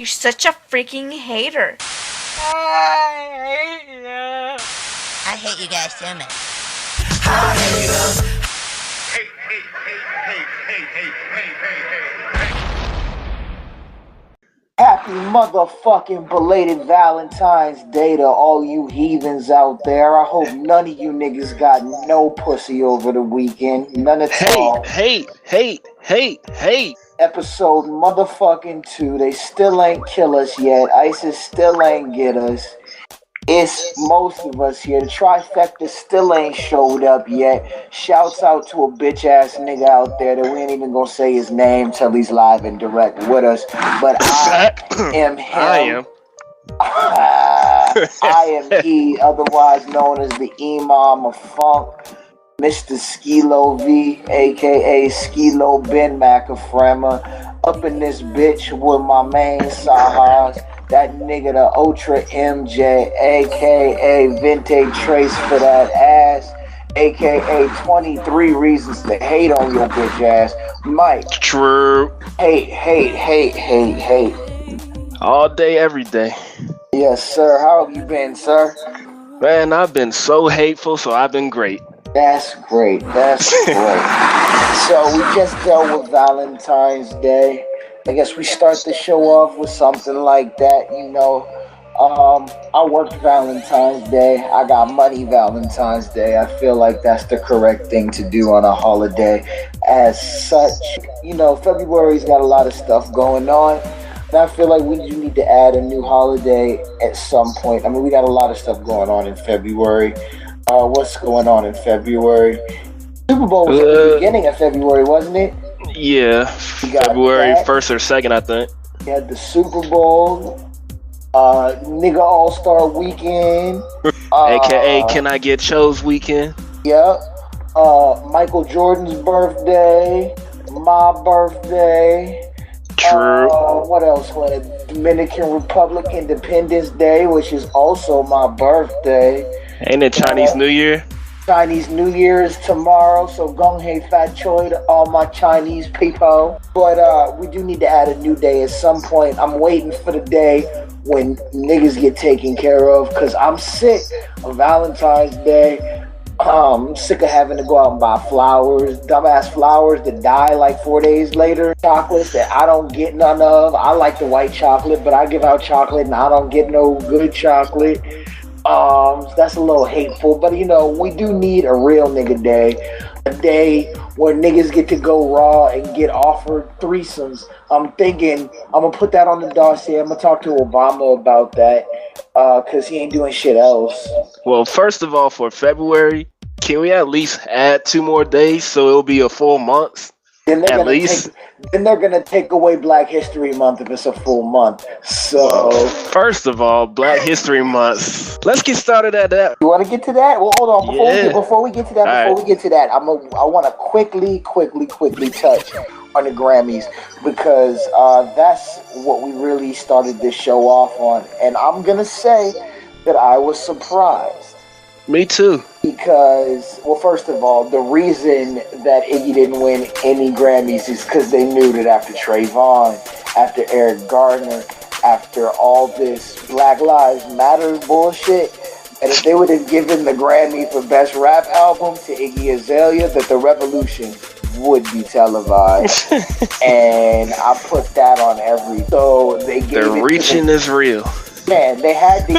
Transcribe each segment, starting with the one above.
You're such a freaking hater. I hate you guys so much. Happy motherfucking belated Valentine's Day to all you heathens out there. I hope none of you niggas got no pussy over the weekend. None at all. Hate. Episode motherfucking 2. They still ain't kill us yet. ISIS still ain't get us. It's most of us here. The trifecta still ain't showed up yet. Shouts out to a bitch ass nigga out there that we ain't even gonna say his name till he's live and direct with us. But I am him. I am he, otherwise known as the Imam of Funk, Mr. Skilo V, aka Skilo Ben Macafrema, up in this bitch with my main Sahas. That nigga, the Ultra MJ, aka Vintage Trace for that ass, aka 23 Reasons to Hate on your bitch ass. Mike. True. Hate. All day, every day. Yes, sir. How have you been, sir? Man, I've been so hateful, so I've been great. That's great. So we just dealt with Valentine's Day. I guess we start the show off with something like that, you know. I worked Valentine's Day. I got money Valentine's Day. I feel like that's the correct thing to do on a holiday. As such, you know, February's got a lot of stuff going on. And I feel like we do need to add a new holiday at some point. I mean, we got a lot of stuff going on in February. What's going on in February? Super Bowl was at the beginning of February, wasn't it? Yeah, February 1st or 2nd, I think. You had the Super Bowl, nigga All-Star Weekend. AKA Can I Get Chose Weekend. Yep. Michael Jordan's birthday, my birthday. True. What else? Dominican Republic Independence Day, which is also my birthday. Ain't it Chinese New Year? Chinese New Year is tomorrow, so gong hei fat choi to all my Chinese people. But we do need to add a new day at some point. I'm waiting for the day when niggas get taken care of, because I'm sick of Valentine's Day. I'm sick of having to go out and buy flowers, dumbass flowers that die like 4 days later. Chocolates that I don't get none of. I like the white chocolate, but I give out chocolate and I don't get no good chocolate. That's a little hateful, but you know, we do need a real nigga day. A day where niggas get to go raw and get offered threesomes. I'm thinking I'm gonna put that on the dossier. I'm gonna talk to Obama about that, cause he ain't doing shit else. Well, first of all, for February, can we at least add 2 more days so it'll be a full month? Then they're gonna take away Black History Month if it's a full month. So well, first of all, Black History Month. Let's get started at that. You want to get to that? Well, hold on. Before we get to that, I want to quickly touch on the Grammys, because that's what we really started this show off on, and I'm gonna say that I was surprised. Me too. Because, well, first of all, the reason that Iggy didn't win any Grammys is because they knew that after Trayvon, after Eric Gardner, after all this Black Lives Matter bullshit, and if they would have given the Grammy for Best Rap Album to Iggy Azalea, that the revolution would be televised. And I put that on every. So they gave the reaching is real. Man, they had to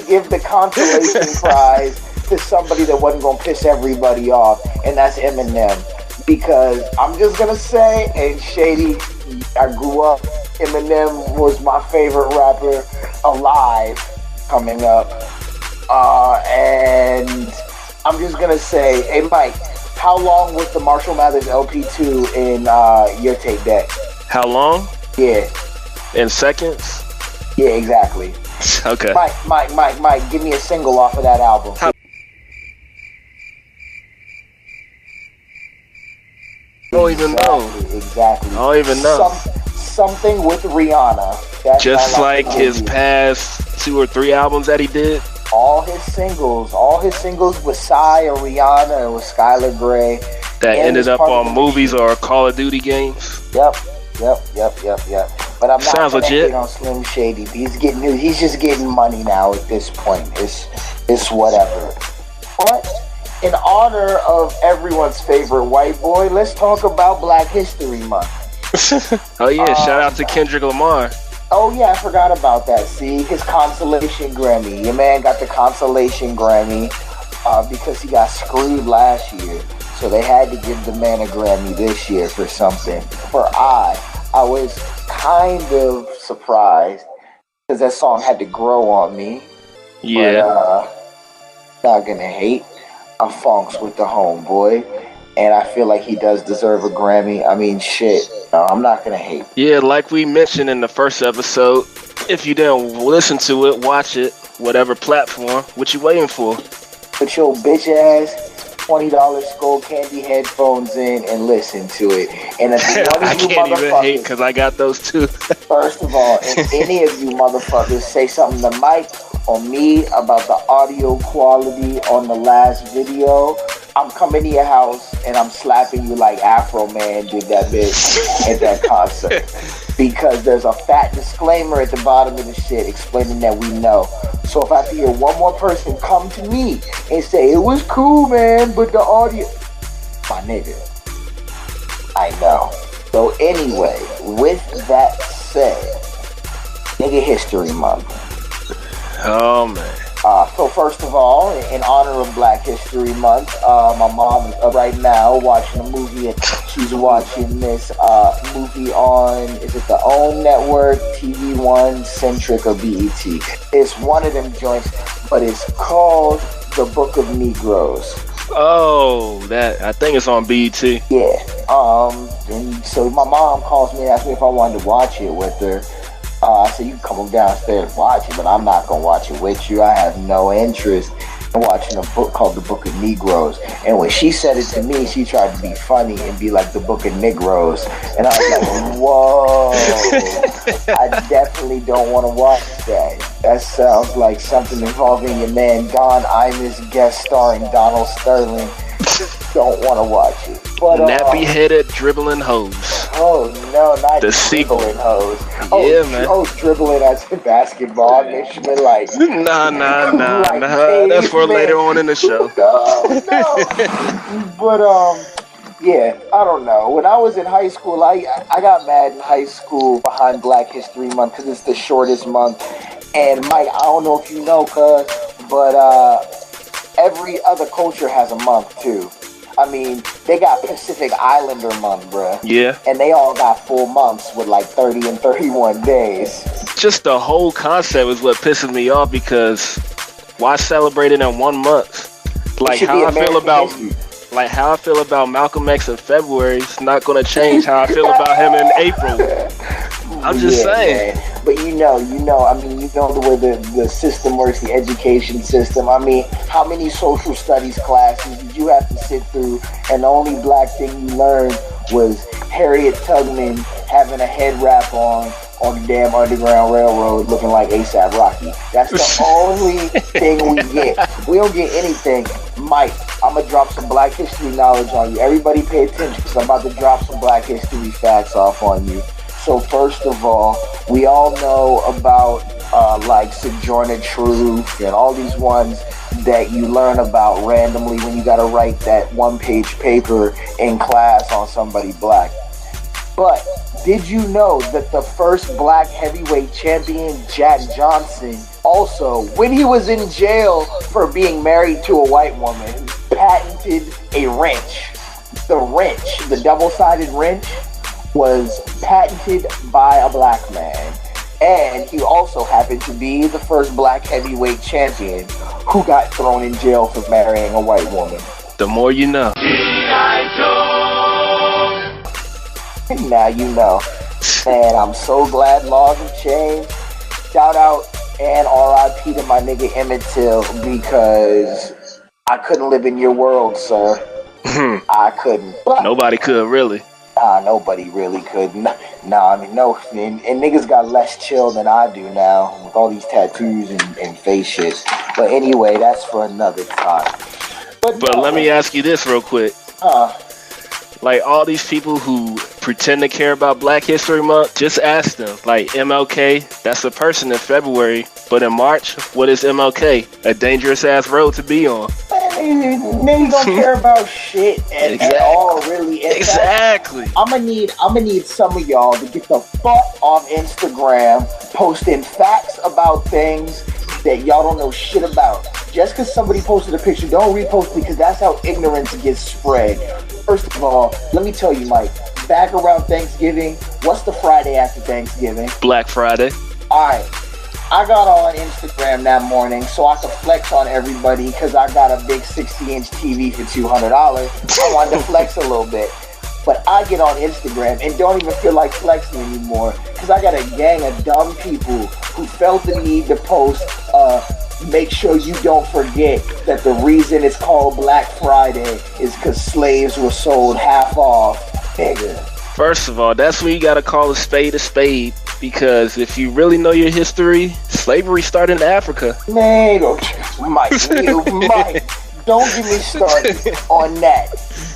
give the consolation prize to somebody that wasn't gonna piss everybody off, and that's Eminem. Because I'm just gonna say, and Shady, I grew up. Eminem was my favorite rapper alive coming up, and I'm just gonna say, hey Mike, how long was the Marshall Mathers LP2 in your tape deck? How long? Yeah. In seconds? Yeah, exactly. Okay. Mike, give me a single off of that album. I don't even know. Exactly. I don't even know. Something with Rihanna. That's just like his past 2 or 3 albums that he did. All his singles with Psy or Rihanna and with Skylar Grey. That ended up on movies or Call of Duty games. Yep. But But I'm not Sounds gonna legit. hate on Slim Shady. He's just getting money now at this point. It's whatever. But in honor of everyone's favorite white boy, let's talk about Black History Month. Oh yeah, shout out to Kendrick Lamar. Oh yeah, I forgot about that. See, his consolation Grammy. Your man got the consolation Grammy because he got screwed last year. So they had to give the man a Grammy this year for something. I was kind of surprised because that song had to grow on me. Yeah. But not gonna hate. I'm funks with the homeboy, and I feel like he does deserve a Grammy. I mean, shit. No, I'm not gonna hate. Yeah, like we mentioned in the first episode, if you didn't listen to it, watch it, whatever platform. What you waiting for? Put your bitch ass $20 Skull Candy headphones in and listen to it. And if one I of you can't even hate motherfuckers, because I got those too. first of all, if any of you motherfuckers say something to Mike or me about the audio quality on the last video, I'm coming to your house and I'm slapping you like Afro Man did that bitch at that concert. Because there's a fat disclaimer at the bottom of the shit explaining that we know. So if I have to hear one more person come to me and say, it was cool, man, but the audio... My nigga. I know. So anyway, with that said, Nigga History Month. Oh man. So first of all, in honor of Black History Month, my mom is right now watching a movie, and she's watching this movie on, is it the OWN network, TV One, Centric, or BET? It's one of them joints, but it's called The Book of Negroes. Oh, that I think it's on BET. Yeah. And so my mom calls me and asks me if I wanted to watch it with her. I said, you can come downstairs and watch it, but I'm not going to watch it with you. I have no interest in watching a book called The Book of Negroes. And when she said it to me, she tried to be funny and be like The Book of Negroes. And I was like, whoa, I definitely don't want to watch that. That sounds like something involving your man Don Imus guest starring Donald Sterling. Don't want to watch it. But Nappy-headed dribbling hoes. Oh no, not the sequel. Dribbling hoes. Yeah, man. Oh, dribbling as in basketball. They should be like, Nah. like That's for later on in the show. No. But yeah, I don't know. When I was in high school, I got mad in high school behind Black History Month because it's the shortest month. And Mike, I don't know if you know, but every other culture has a month too. I mean, they got Pacific Islander month, bruh. Yeah. And they all got full months with like 30 and 31 days. Just the whole concept is what pisses me off because why celebrate it in 1 month? Like how I feel about Malcolm X in February is not going to change how I feel about him in April. I'm just saying. Man. But you know, I mean, you know the way the system works, the education system. I mean, how many social studies classes did you have to sit through? And the only black thing you learned was Harriet Tubman having a head wrap on the damn Underground Railroad looking like A$AP Rocky. That's the only thing we get. We don't get anything. Mike, I'm going to drop some Black history knowledge on you. Everybody pay attention because I'm about to drop some Black history facts off on you. So first of all, we all know about like Sojourner Truth and all these ones that you learn about randomly when you got to write that one-page paper in class on somebody black. But did you know that the first black heavyweight champion, Jack Johnson, also, when he was in jail for being married to a white woman, patented a wrench? The wrench, the double-sided wrench, was patented by a black man. And he also happened to be the first black heavyweight champion who got thrown in jail for marrying a white woman. The more you know. Now you know. Man, I'm so glad laws have changed. Shout out and R.I.P. to my nigga Emmett Till, because I couldn't live in your world, sir. I couldn't. But nobody could, really. Nobody really could. No, I mean, no. And niggas got less chill than I do now with all these tattoos and face shit. But anyway, that's for another time. But let me ask you this real quick. Like, all these people who pretend to care about Black History Month, just ask them. Like, MLK, that's a person in February, but in March, what is MLK? A dangerous-ass road to be on. Niggas don't care about shit at all, really. Exactly. I'm gonna need some of y'all to get the fuck off Instagram posting facts about things that y'all don't know shit about. Just because somebody posted a picture, don't repost, because that's how ignorance gets spread. First of all, let me tell you, Mike, back around Thanksgiving, what's the Friday after Thanksgiving? Black Friday. Alright, I got on Instagram that morning so I could flex on everybody because I got a big 60-inch TV for $200. I wanted to flex a little bit. But I get on Instagram and don't even feel like flexing anymore because I got a gang of dumb people who felt the need to post, make sure you don't forget that the reason it's called Black Friday is because slaves were sold half off. Nigga. First of all, that's when you gotta call a spade, because if you really know your history, slavery started in Africa. Man, Mike, don't get me started on that.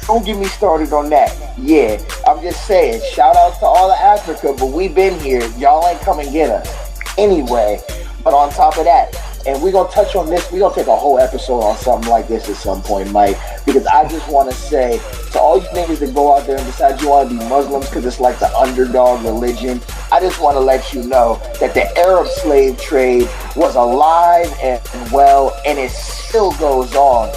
Don't get me started on that. Yeah, I'm just saying, shout out to all of Africa, but we been here. Y'all ain't come and get us. Anyway, but on top of that, and we're going to touch on this, we're going to take a whole episode on something like this at some point, Mike, because I just want to say to all you niggas that go out there and decide you want to be Muslims because it's like the underdog religion, I just want to let you know that the Arab slave trade was alive and well, and it still goes on.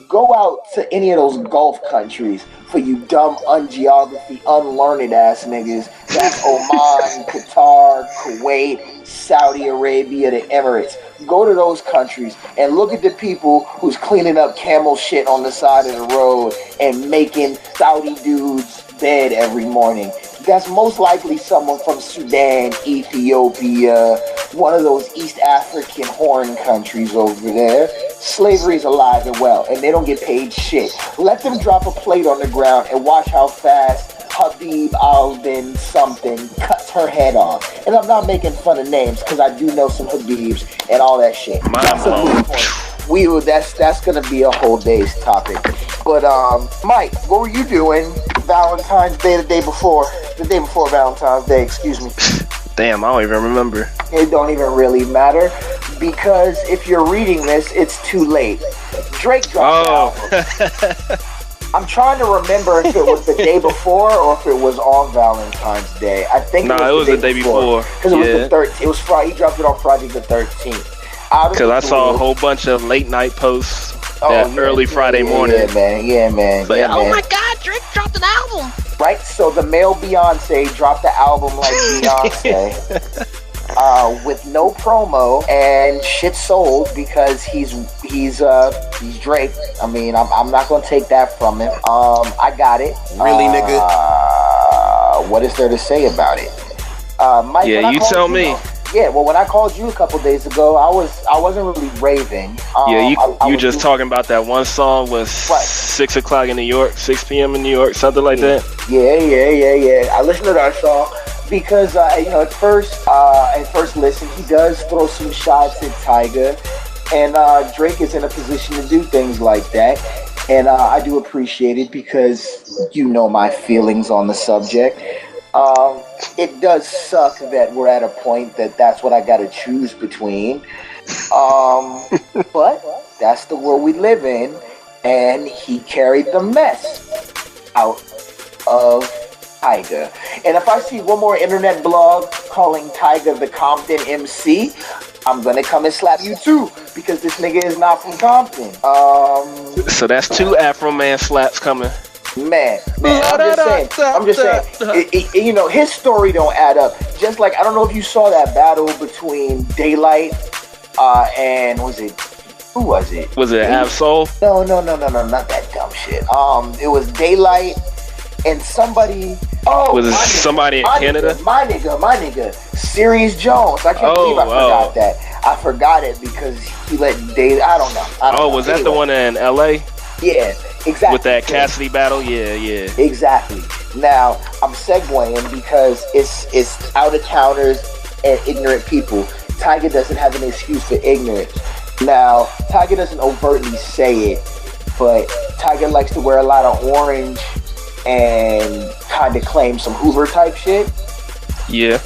Go out to any of those Gulf countries for you dumb, ungeography, unlearned ass niggas. That's Oman, Qatar, Kuwait, Saudi Arabia, the Emirates. Go to those countries and look at the people who's cleaning up camel shit on the side of the road and making Saudi dudes bed every morning. That's most likely someone from Sudan, Ethiopia, one of those East African horn countries over there. Slavery is alive and well, and they don't get paid shit. Let them drop a plate on the ground and watch how fast Habib al-Bin something cuts her head off. And I'm not making fun of names, because I do know some Habibs and all that shit. That's a good point. That's gonna be a whole day's topic. But Mike, what were you doing Valentine's Day, the day before Valentine's Day, excuse me? Damn, I don't even remember. It don't even really matter, because if you're reading this, it's too late. Drake dropped the album. I'm trying to remember if it was the day before or if it was on Valentine's Day. I think it was the day before. Because it was the 13th. It was Friday. He dropped it on Friday the 13th. Because I saw a whole bunch of late night posts early Friday morning. Yeah, man. Oh my God, Drake dropped an album. Right, so the male Beyonce dropped the album like Beyonce. With no promo, and shit sold because he's Drake. I mean, I'm not gonna take that from him. I got it. Really, nigga? What is there to say about it? Mike, yeah, you tell me. Yeah, well, when I called you a couple days ago, I wasn't really raving. You just talking about that one song was 6 o'clock in New York, 6 p.m. in New York, something like that. Yeah. I listened to that song because at first listen, he does throw some shots at Tyga, and Drake is in a position to do things like that, and I do appreciate it because you know my feelings on the subject. It does suck that we're at a point that's what I gotta choose between. But that's the world we live in, and he carried the mess out of Tyga. And if I see one more internet blog calling Tyga the Compton MC, I'm gonna come and slap you too, because this nigga is not from Compton. So that's 2 Afro Man slaps coming. Man, I'm just saying, his story don't add up. Just like, I don't know if you saw that battle between Daylight and who was it? Was it Absol? No, not that dumb shit. It was Daylight and somebody. Was it somebody in Canada? My nigga, Sirius Jones. I can't believe I forgot that. I forgot it because he let Daylight. I don't know. Was that the one in L.A.? Yeah, exactly. With that Cassidy battle? Yeah. Exactly. Now, I'm segueing because it's out-of-towners and ignorant people. Tyga doesn't have an excuse for ignorance. Now, Tyga doesn't overtly say it, but Tyga likes to wear a lot of orange and kind of claim some Hoover type shit. Yeah.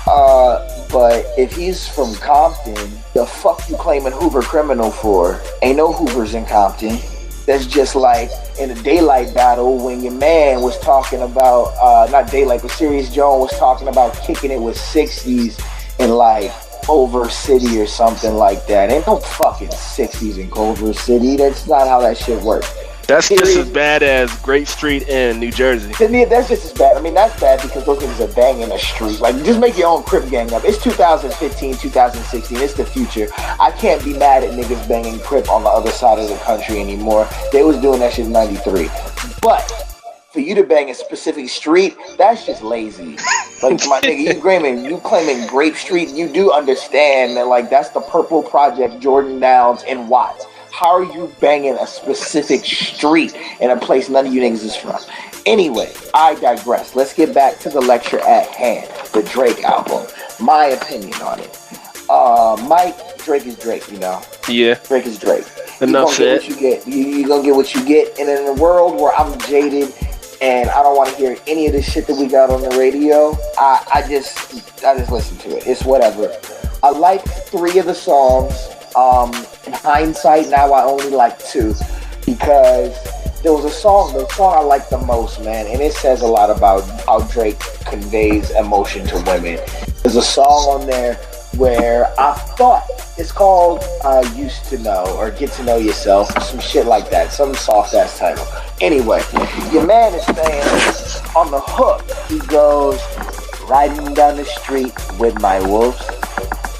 But if he's from Compton, the fuck you claiming Hoover criminal for? Ain't no Hoovers in Compton. That's just like in a daylight battle when your man was talking about, not daylight, but Serious Jones was talking about kicking it with 60s in like Culver City or something like that. Ain't no fucking 60s in Culver City. That's not how that shit works. That's just as bad as Grape Street in New Jersey. That's just as bad. I mean, that's bad because those niggas are banging a street. Like, just make your own Crip gang up. It's 2015, 2016. It's the future. I can't be mad at niggas banging Crip on the other side of the country anymore. They was doing that shit in 93. But for you to bang a specific street, that's just lazy. Like, my nigga, you claiming Grape Street, you do understand that, like, that's the Purple Project, Jordan Downs, and Watts. How are you banging a specific street in a place none of you niggas is from? Anyway, I digress. Let's get back to the lecture at hand. The Drake album. My opinion on it. Mike, Drake is Drake, you know? Yeah. Drake is Drake. Enough said. You're gonna get what you get. And in a world where I'm jaded and I don't want to hear any of the shit that we got on the radio, I just listen to it. It's whatever. I like 3 of the songs. In hindsight, now I only like 2 because there was the song I like the most, man, and it says a lot about how Drake conveys emotion to women. There's a song on there where I thought it's called Used to Know or Get to Know Yourself, some shit like that, some soft ass title. Anyway, your man is saying on the hook, he goes, riding down the street with my wolves.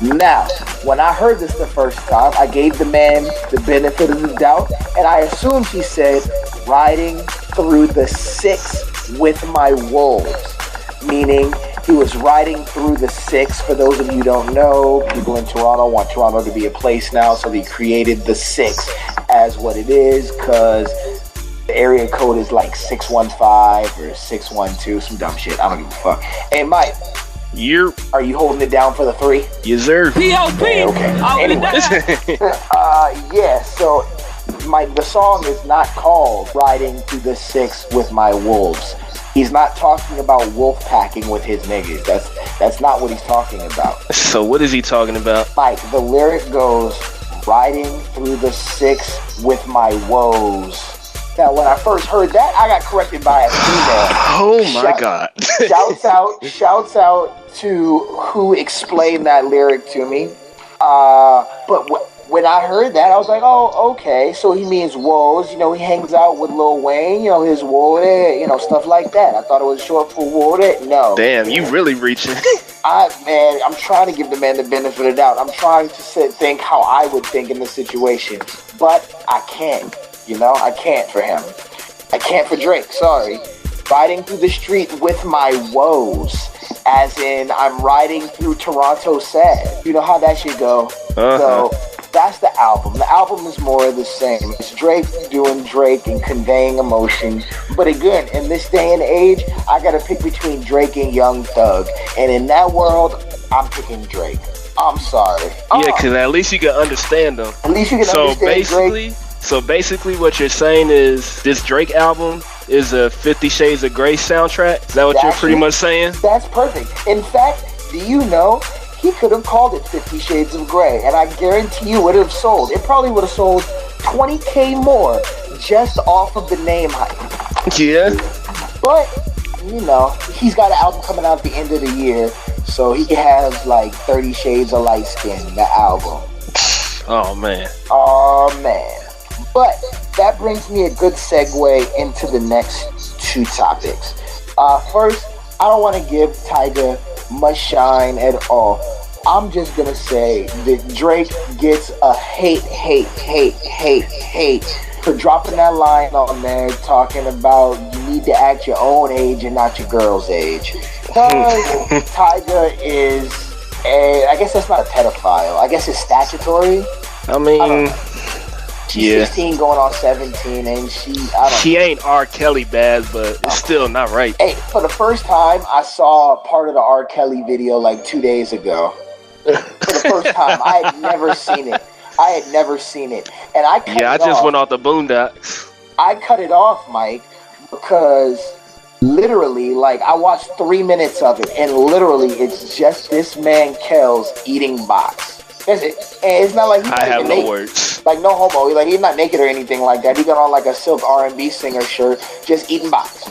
Now, when I heard this the first time, I gave the man the benefit of the doubt, and I assumed he said, riding through the 6 with my wolves, meaning he was riding through the 6. For those of you who don't know, people in Toronto want Toronto to be a place now, so they created the 6 as what it is, because the area code is like 615 or 612, some dumb shit. I don't give a fuck. Hey, Mike. Are you holding it down for the 3? Yes, sir. Okay. Anyway. Yeah, so the song is not called Riding Through the 6 with My Wolves. He's not talking about wolf packing with his niggas. That's not what he's talking about. So what is he talking about? Like, the lyric goes, riding through the 6 with my woes. Now, when I first heard that, I got corrected by a female. Oh my God. Shouts out to who explained that lyric to me. But when I heard that, I was like, oh, okay. So he means woes. You know, he hangs out with Lil Wayne, you know, his woe, you know, stuff like that. I thought it was short for woe. No. Damn, you really reaching. I'm trying to give the man the benefit of the doubt. I'm trying to think how I would think in this situation. But I can't. You know, I can't for him. I can't for Drake, sorry. Riding through the street with my woes. As in, I'm riding through Toronto sad. You know how that should go. So, that's the album. The album is more of the same. It's Drake doing Drake and conveying emotion. But again, in this day and age, I gotta pick between Drake and Young Thug. And in that world, I'm picking Drake. I'm sorry. Yeah, because at least you can understand them. At least you can understand Drake. So basically what you're saying is this Drake album is a 50 Shades of Grey soundtrack? Is that what you're pretty much saying? That's perfect. In fact, do you know, he could have called it 50 Shades of Grey, and I guarantee you it would have sold. It probably would have sold 20K more just off of the name hype. Yeah. But, you know, he's got an album coming out at the end of the year, so he can have like 30 Shades of Light Skin, the album. Oh, man. But that brings me a good segue into the next 2 topics. First, I don't want to give Tyga much shine at all. I'm just going to say that Drake gets a hate for dropping that line on there talking about you need to act your own age and not your girl's age. Because Tyga is I guess that's not a pedophile. I guess it's statutory. I mean... She's 16 going on 17, and she ain't R. Kelly bad, but it's still not right. Hey, for the first time, I saw part of the R. Kelly video like 2 days ago. For the first time, I had never seen it. And I cut it off. I just went off the Boondocks. I cut it off, Mike, because Literally, like, I watched 3 minutes of it, and literally, it's just this man Kells eating box. That's it. And it's not like he's I have no naked. words. Like, no homo. Like, he's not naked or anything like that. He got on like a silk R&B singer shirt, just eating box.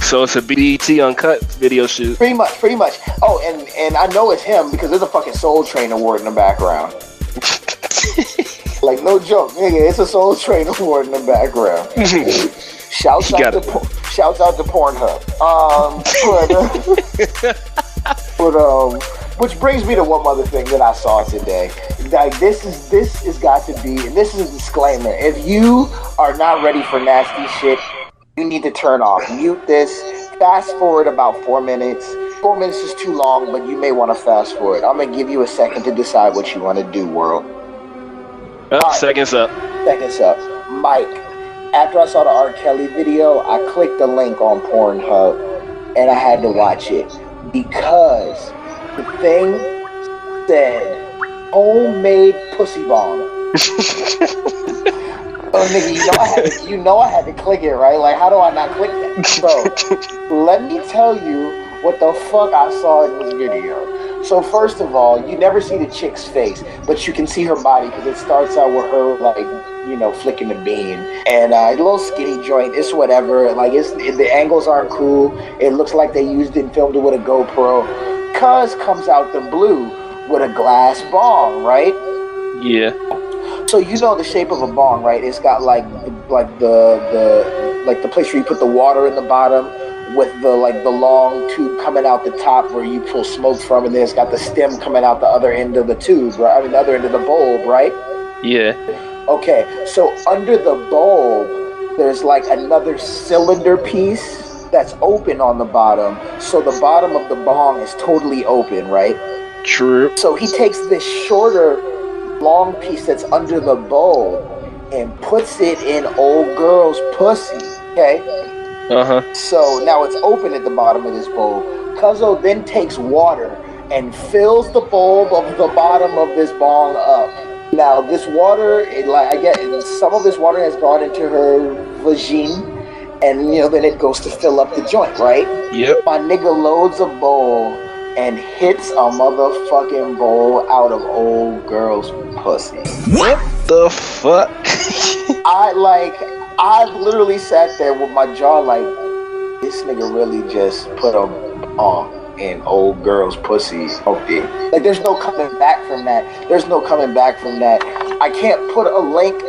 So it's a BET Uncut video shoot. Pretty much. Oh, and I know it's him because there's a fucking Soul Train award in the background. Like, no joke, nigga. It's a Soul Train award in the background. Shouts out to Pornhub. Which brings me to one other thing that I saw today. Like, this has got to be, and this is a disclaimer. If you are not ready for nasty shit, you need to turn off. Mute this. Fast forward about 4 minutes. 4 minutes is too long, but you may want to fast forward. I'm gonna give you a second to decide what you want to do, world. Seconds up. Mike, after I saw the R. Kelly video, I clicked the link on Pornhub, and I had to watch it because the thing said homemade pussy bomb. Oh, nigga, you know I had to click it, right? Like, how do I not click that? Bro, let me tell you what the fuck I saw in this video. So first of all, you never see the chick's face, but you can see her body because it starts out with her, like, you know, flicking the bean. And a little skinny joint, it's whatever. Like, the angles aren't cool. It looks like they used it and filmed it with a GoPro. Cuz comes out the blue with a glass bong, right? Yeah. So you know the shape of a bong, right? It's got like the place where you put the water in the bottom with the long tube coming out the top where you pull smoke from, and then it's got the stem coming out the other end of the tube, right? I mean, the other end of the bulb, right? Yeah. Okay, so under the bulb, there's like another cylinder piece that's open on the bottom. So the bottom of the bong is totally open, right? True. So he takes this shorter long piece that's under the bulb and puts it in old girl's pussy, okay? Uh-huh. So now it's open at the bottom of this bowl. Cuzzo then takes water and fills the bulb of the bottom of this bong up. Now this water, some of this water has gone into her vagine, and then it goes to fill up the joint, right? Yep. My nigga loads a bowl and hits a motherfucking bowl out of old girl's pussy. What the fuck? I literally sat there with my jaw like, this nigga really just put a bong in old girl's pussy. Okay. Like, there's no coming back from that. I can't put a link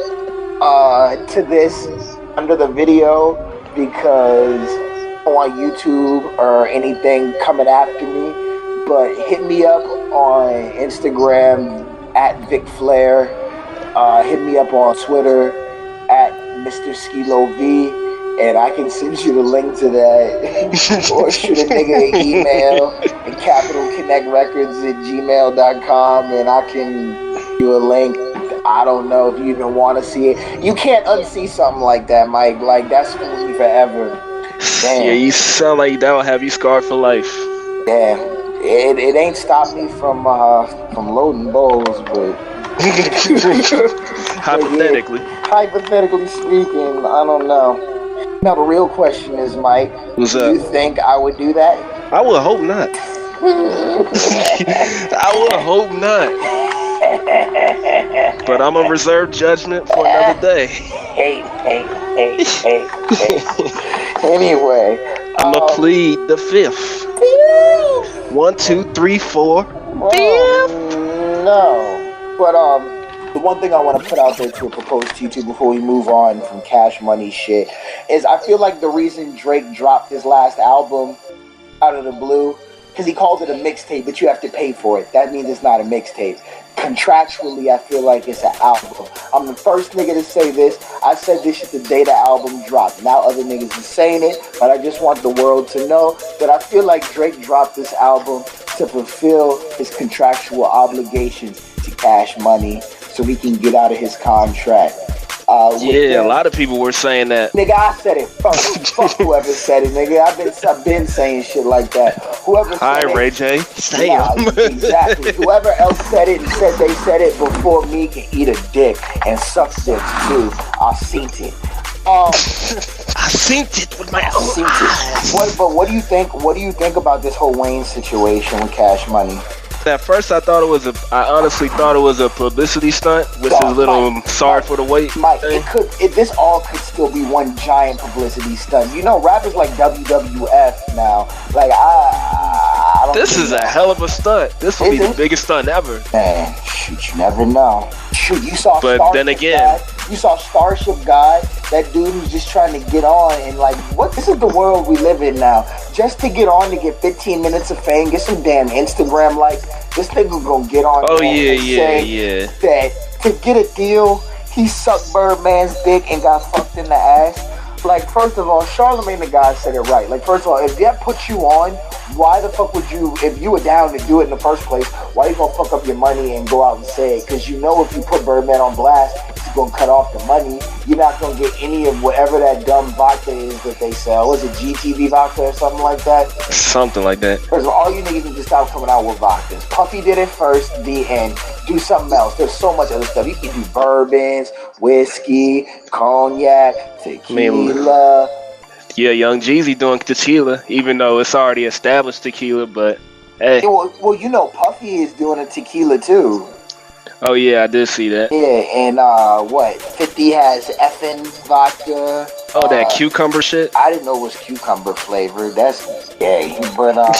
to this under the video because I don't want YouTube or anything coming after me. But hit me up on Instagram at Vic Flair. Hit me up on Twitter at Mr. Skilo V, and I can send you the link to that. Or shoot a nigga an email at capitalconnectrecords@gmail.com, and I can do a link. I don't know if you even want to see it. You can't unsee something like that, Mike. Like, that's for me forever. Damn. Yeah, you sound like that'll have you scarred for life. Damn. It ain't stopped me from loading bowls, but hypothetically. Hypothetically speaking, I don't know. Now the real question is, Mike, what's up? Do you think I would do that? I would hope not. I would hope not. But I'm a reserve judgment for another day. Hey. Anyway, I'm gonna plead the fifth. 1, 2, 3, 4. No. But the one thing I want to put out there to propose to you two before we move on from Cash Money shit is I feel like the reason Drake dropped his last album out of the blue, because he called it a mixtape, but you have to pay for it. That means it's not a mixtape. Contractually, I feel like it's an album. I'm the first nigga to say this. I said this shit the day the album dropped. Now other niggas are saying it, but I just want the world to know that I feel like Drake dropped this album to fulfill his contractual obligations to Cash Money so he can get out of his contract. A lot of people were saying that. Nigga, I said it. Fuck whoever said it, nigga. I've been saying shit like that. Whoever said it. Ray J. Exactly. Whoever else said it and said they said it before me can eat a dick and suck dick too. I seen it. I seen it with my own eyes. What do you think? What do you think about this whole Wayne situation with Cash Money? At first, I honestly thought it was a publicity stunt, which is a little sorry for the wait. Mike, this all could still be one giant publicity stunt. You know, rappers like WWF now. Like I don't. This is a hell of a stunt. This will be the biggest stunt ever. Man, shoot, you never know. Shoot, you saw. But Starship then again, you saw Starship Guy. That dude who's just trying to get on and like, what? This is the world we live in now. Just to get on to get 15 minutes of fame, get some damn Instagram likes. This nigga gonna get on. Oh yeah. That to get a deal, he sucked Birdman's dick and got fucked in the ass. Like, first of all, Charlamagne the God said it right. Like, first of all, if that puts you on, why the fuck would you, if you were down to do it in the first place, why you gonna fuck up your money and go out and say it? Because you know if you put Birdman on blast, he's gonna cut off the money. You're not gonna get any of whatever that dumb vodka is that they sell. Was it GTV vodka or something like that? Something like that. First of all you niggas need to stop coming out with vodkas. Puffy did it first, the end. Do something else. There's so much other stuff. You can do bourbons, whiskey, cognac, tequila. Yeah, Young Jeezy doing tequila, even though it's already established tequila, but hey. Well, you know Puffy is doing a tequila too. Oh yeah, I did see that. Yeah, and 50 has effing vodka. Oh, that cucumber shit? I didn't know it was cucumber flavored. That's gay. But I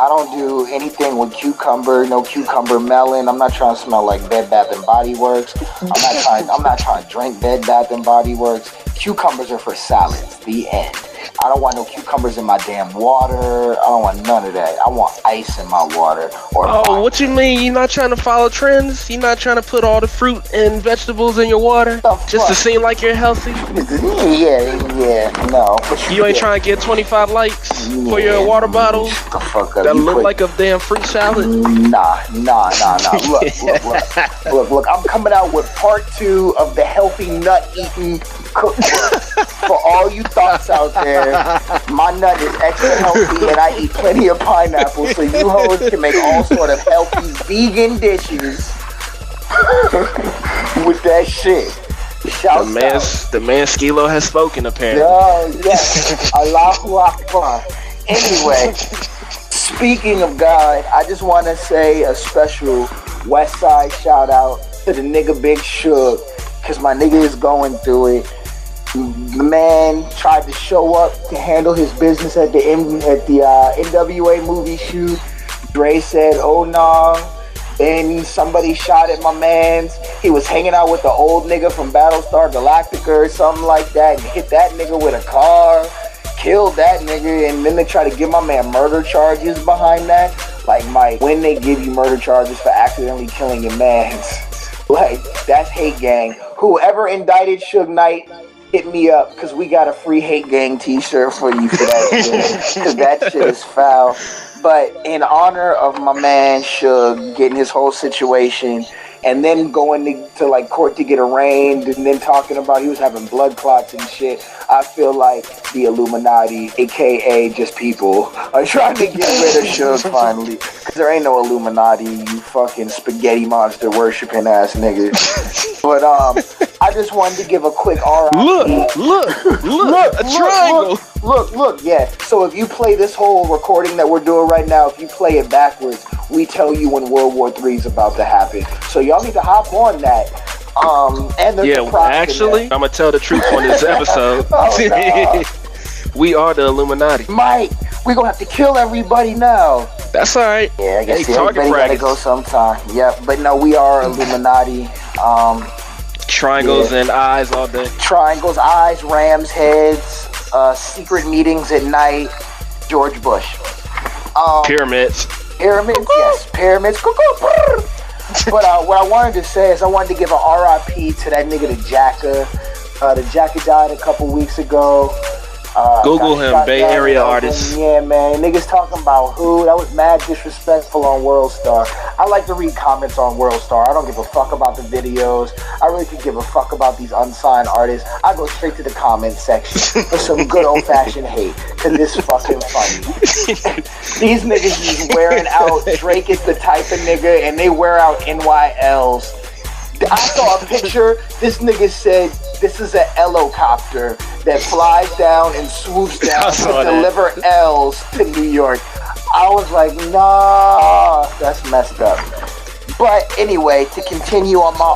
don't do anything with cucumber, no cucumber melon. I'm not trying to smell like Bed Bath and Body Works. I'm not trying to drink Bed Bath and Body Works. Cucumbers are for salads. The end. I don't want no cucumbers in my damn water. I don't want none of that. I want ice in my water. What you mean? You're not trying to follow trends? You're not trying to put all the fruit and vegetables in your water just to seem like you're healthy? Yeah, no. You ain't trying to get 25 likes for your water bottles the fuck up. that look like a damn fruit salad? Nah. Look. I'm coming out with part 2 of the healthy nut eating cookbook. For all you thoughts out there, my nut is extra healthy and I eat plenty of pineapple, so you hoes can make all sort of healthy vegan dishes with that shit. The man Skilo has spoken, apparently. Oh, yes. Allahu Akbar. Anyway, speaking of God, I just want to say a special West Side shout out to the nigga Big Suge, because my nigga is going through it. The man tried to show up to handle his business at the NWA movie shoot. Dre said, oh nah. Then somebody shot at my mans. He was hanging out with the old nigga from Battlestar Galactica or something like that and hit that nigga with a car, killed that nigga, and then they try to give my man murder charges behind that. Like, Mike, when they give you murder charges for accidentally killing your mans, like, that's Hategang. Whoever indicted Suge Knight, hit me up, because we got a free Hategang t-shirt for you for that shit, because that shit is foul. But in honor of my man Suge getting his whole situation and then going to like court to get arraigned and then talking about he was having blood clots and shit, I feel like the Illuminati, aka just people, are trying to get rid of Suge finally. Because there ain't no Illuminati, you fucking spaghetti monster worshipping ass niggas. But I just wanted to give a quick R.I.P. Look, a triangle. Look, yeah. So if you play this whole recording that we're doing right now, if you play it backwards, we tell you when World War III is about to happen. So y'all need to hop on that. And actually, I'm gonna tell the truth on this episode. No. We are the Illuminati. Mike, we gonna have to kill everybody now. That's alright. Yeah, I guess everybody gotta go sometime. Yeah, but no, we are Illuminati. Triangles and eyes all day. Triangles, eyes, rams, heads, secret meetings at night, George Bush. Pyramids. Pyramids, yes, pyramids. But what I wanted to say is I wanted to give an R.I.P. to that nigga, the Jacka. The Jacka died a couple weeks ago. Google him, Bay Area artist. Yeah, man. Niggas talking about who? That was mad disrespectful on World Star. I like to read comments on World Star. I don't give a fuck about the videos. I really could give a fuck about these unsigned artists. I go straight to the comment section for some good old-fashioned hate, because it's fucking funny. These niggas is wearing out. Drake is the type of nigga, and they wear out NYLs. I saw a picture. This nigga said this is an L-ocopter that flies down and swoops down to deliver L's to New York. I was like, nah, that's messed up. But anyway, to continue on my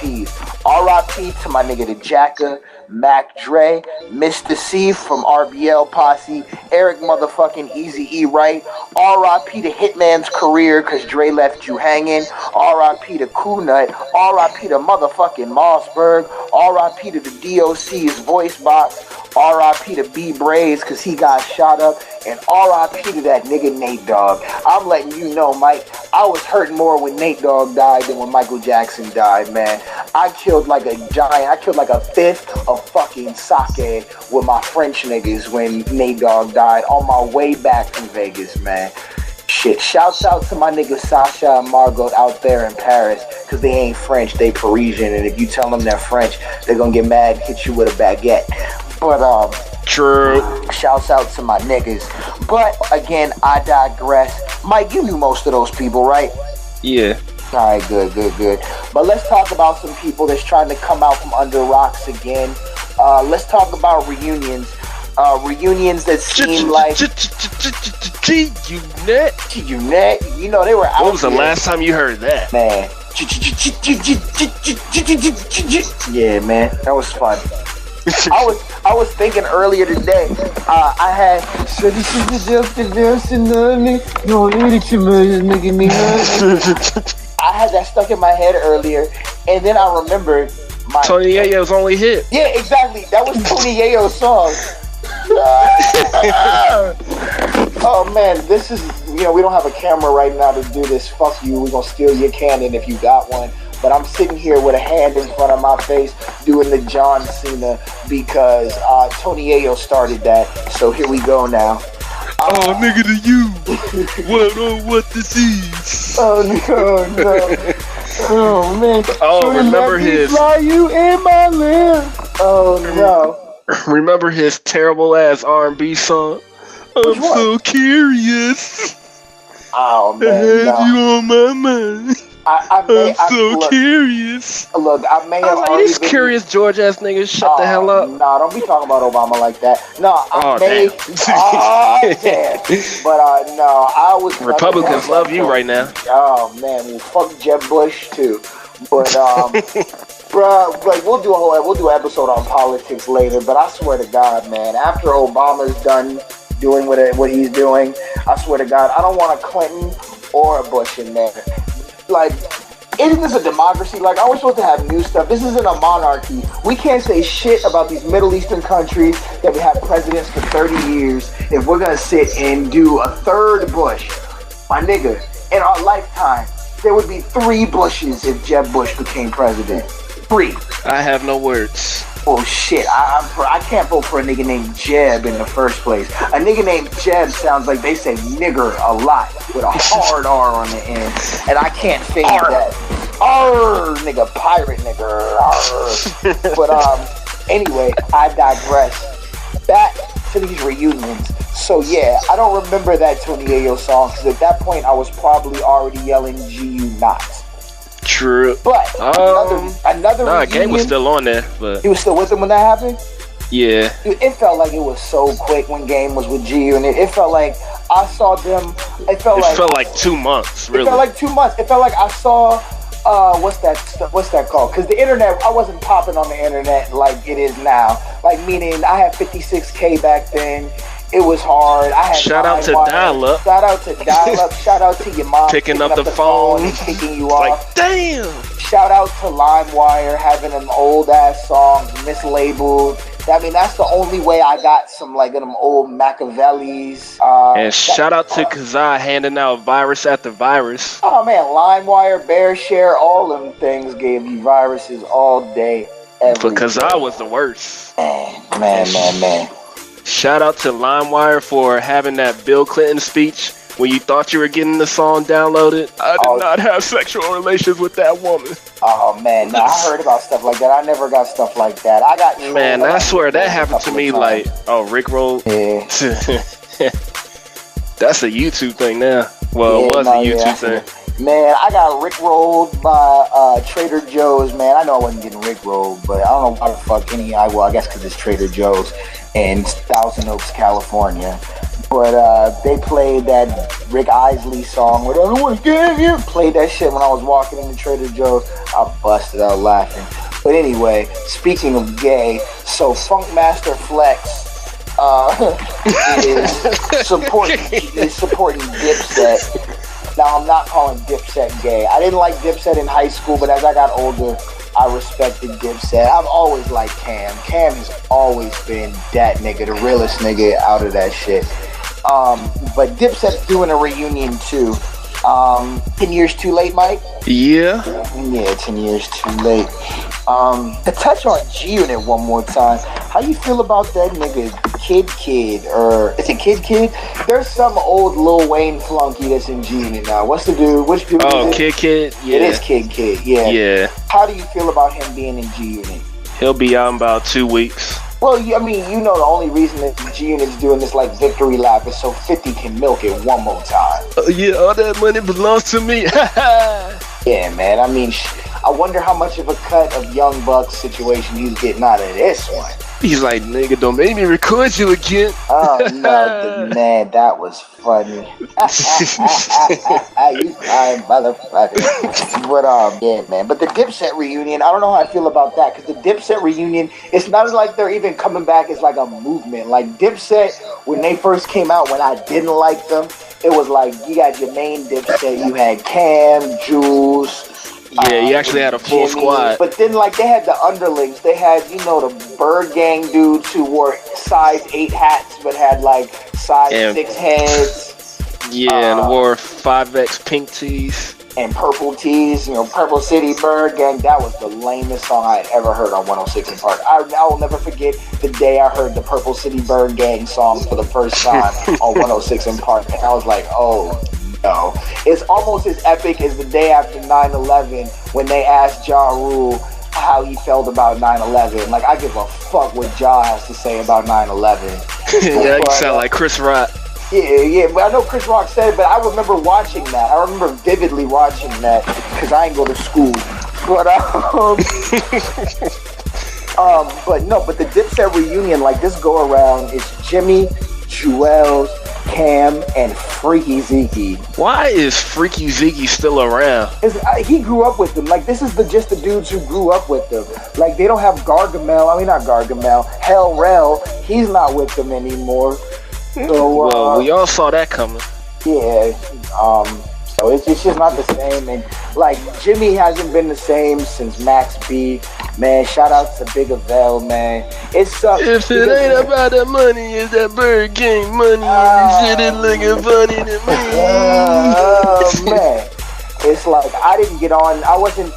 RIPs. RIP to my nigga the Jacka, Mac Dre, Mr. C from RBL Posse, Eric motherfucking Easy E Wright, RIP to Hitman's career cause Dre left you hanging, RIP to Cool Nut, RIP to motherfucking Mossberg, RIP to the DOC's voice box, RIP to B Braves cause he got shot up, and RIP to that nigga Nate Dogg. I'm letting you know, Mike, I was hurting more when Nate Dogg died than when Michael Jackson died, man. I killed like a giant. I killed like a fifth of fucking sake with my French niggas when Nate Dogg died on my way back from Vegas, man. Shit, shouts out to my niggas Sasha and Margot out there in Paris, because they ain't French, they Parisian, and if you tell them they're French, they're gonna get mad and hit you with a baguette. But, true. Shouts out to my niggas. But, again, I digress. Mike, you knew most of those people, right? Yeah. Alright, good. But let's talk about some people that's trying to come out from under rocks again. Let's talk about reunions. Reunions that seem like... G-Unit. You know, they were out. When was the last time you heard that? Man. Yeah, man. That was fun. I was thinking earlier today, I had I had that stuck in my head earlier, and then I remembered my Tony Yayo's only hit. Yeah, exactly. That was Tony Yayo's song. Oh man, this is, we don't have a camera right now to do this. Fuck you, we're gonna steal your Canon if you got one. But I'm sitting here with a hand in front of my face doing the John Cena because Tony Yayo started that. So here we go now. Oh, nigga to you. What this is? Oh no. Oh man. Oh, remember his... Fly you in my land. Oh no. Remember his terrible ass R&B song? I'm so curious. Oh man. I had you on my mind. I'm so curious. Look, I may have like, these curious George ass niggas, shut the hell up. Nah, don't be talking about Obama like that. No, damn. Damn. But no, I was. Republicans love you right now. Oh man, well, fuck Jeb Bush too. But bruh, like we'll do an episode on politics later. But I swear to God, man, after Obama's done doing what he's doing, I swear to God, I don't want a Clinton or a Bush in there. Like, isn't this a democracy? Like, are we supposed to have new stuff? This isn't a monarchy. We can't say shit about these Middle Eastern countries that we have presidents for 30 years if we're gonna sit and do a third Bush. My nigga, in our lifetime, there would be 3 Bushes if Jeb Bush became president. 3. I have no words. Oh shit, I can't vote for a nigga named Jeb in the first place. A nigga named Jeb sounds like they say nigger a lot with a hard R on the end. And I can't fade that. Arr, nigga, pirate nigger. Arr. But anyway, I digress. Back to these reunions. So yeah, I don't remember that Tony Yayo song because at that point I was probably already yelling GU not. True. But another reunion, Game was still on there, but he was still with him when that happened? Yeah. Dude, it felt like it was so quick when Game was with GU, and it felt like I saw them. It felt like 2 months. Really. It felt like 2 months. It felt like I saw what's that called? Because the internet, I wasn't popping on the internet like it is now. Like meaning I had 56K back then. It was hard. I had shout out to dial-up. Shout out to dial-up. Shout out to your mom picking up the phone and kicking you off. Like, damn. Shout out to LimeWire having them old ass songs mislabeled. I mean, that's the only way I got some like them old Machiavellis. And shout out to Kazaa handing out virus after virus. Oh man, LimeWire, BearShare, all them things gave you viruses all day. But Kazaa was the worst. Man. Shout out to LimeWire for having that Bill Clinton speech when you thought you were getting the song downloaded. I did not have sexual relations with that woman. Oh man, no, I heard about stuff like that. I never got stuff like that. I got man, I swear that happened to me like Rickroll. Yeah. That's a YouTube thing now. Well, it was a YouTube thing. Man, I got rickrolled by Trader Joe's, man. I know I wasn't getting rickrolled, but I don't know why the fuck I guess because it's Trader Joe's in Thousand Oaks, California. But they played that Rick Isley song, "What I Want to Give You." Played that shit when I was walking into Trader Joe's. I busted out laughing. But anyway, speaking of gay, so Funkmaster Flex is supporting Dipset. Now, I'm not calling Dipset gay. I didn't like Dipset in high school, but as I got older, I respected Dipset. I've always liked Cam. Cam has always been that nigga, the realest nigga out of that shit. But Dipset's doing a reunion too. 10 years too late, Mike? Yeah. Yeah, 10 years too late. To touch on G-Unit one more time, how you feel about that nigga Kid, or is it Kid? There's some old Lil Wayne flunky that's in G-Unit now. What's the dude? Which dude is it? Kid? Yeah. It is Kid, yeah. Yeah. How do you feel about him being in G-Unit? He'll be out in about 2 weeks. Well, I mean, you know the only reason that G-Unit's doing this like victory lap is so 50 can milk it one more time. Yeah, all that money belongs to me. Yeah, man. I mean, I wonder how much of a cut of Young Buck's situation he's getting out of this one. He's like, nigga, don't make me record you again. Oh, no, man, that was funny. You fine, motherfucker. But, yeah, man. But the Dipset reunion, I don't know how I feel about that, because the Dipset reunion, it's not like they're even coming back as like a movement. Like, Dipset, when they first came out, when I didn't like them, it was like, you got your main Dipset, you had Cam, Jules. Yeah, you actually had a full squad. But then, like, they had the underlings. They had, you know, the Bird Gang dudes who wore size 8 hats but had, like, size 6 heads. Yeah, and wore 5X pink tees. And purple tees, you know, Purple City Bird Gang. That was the lamest song I had ever heard on 106 in Park. I will never forget the day I heard the Purple City Bird Gang song for the first time on 106 in Park. And I was like, oh, no. It's almost as epic as the day after 9/11 when they asked Ja Rule how he felt about 9/11. Like, I give a fuck what Ja has to say about 9/11. Yeah, you sound like Chris Rock. Yeah, but I know Chris Rock said it, but I remember watching that. I remember vividly watching that because I ain't go to school. But but the Dipset reunion, like, this go around is Jimmy, Jewels, Cam, and Freaky Zeke. Why is Freaky Zeke still around? He grew up with them. Like, this is just the dudes who grew up with them. Like, they don't have Gargamel. I mean, not Gargamel. Hell Rel. He's not with them anymore. So, well, we all saw that coming. Yeah. So it's just not the same. And, like, Jimmy hasn't been the same since Max B. Man, shout out to Big Avell, man. It sucks. If it ain't about the money, it's that Bird Gang money. Shit is looking funny to me. Man. It's like, I wasn't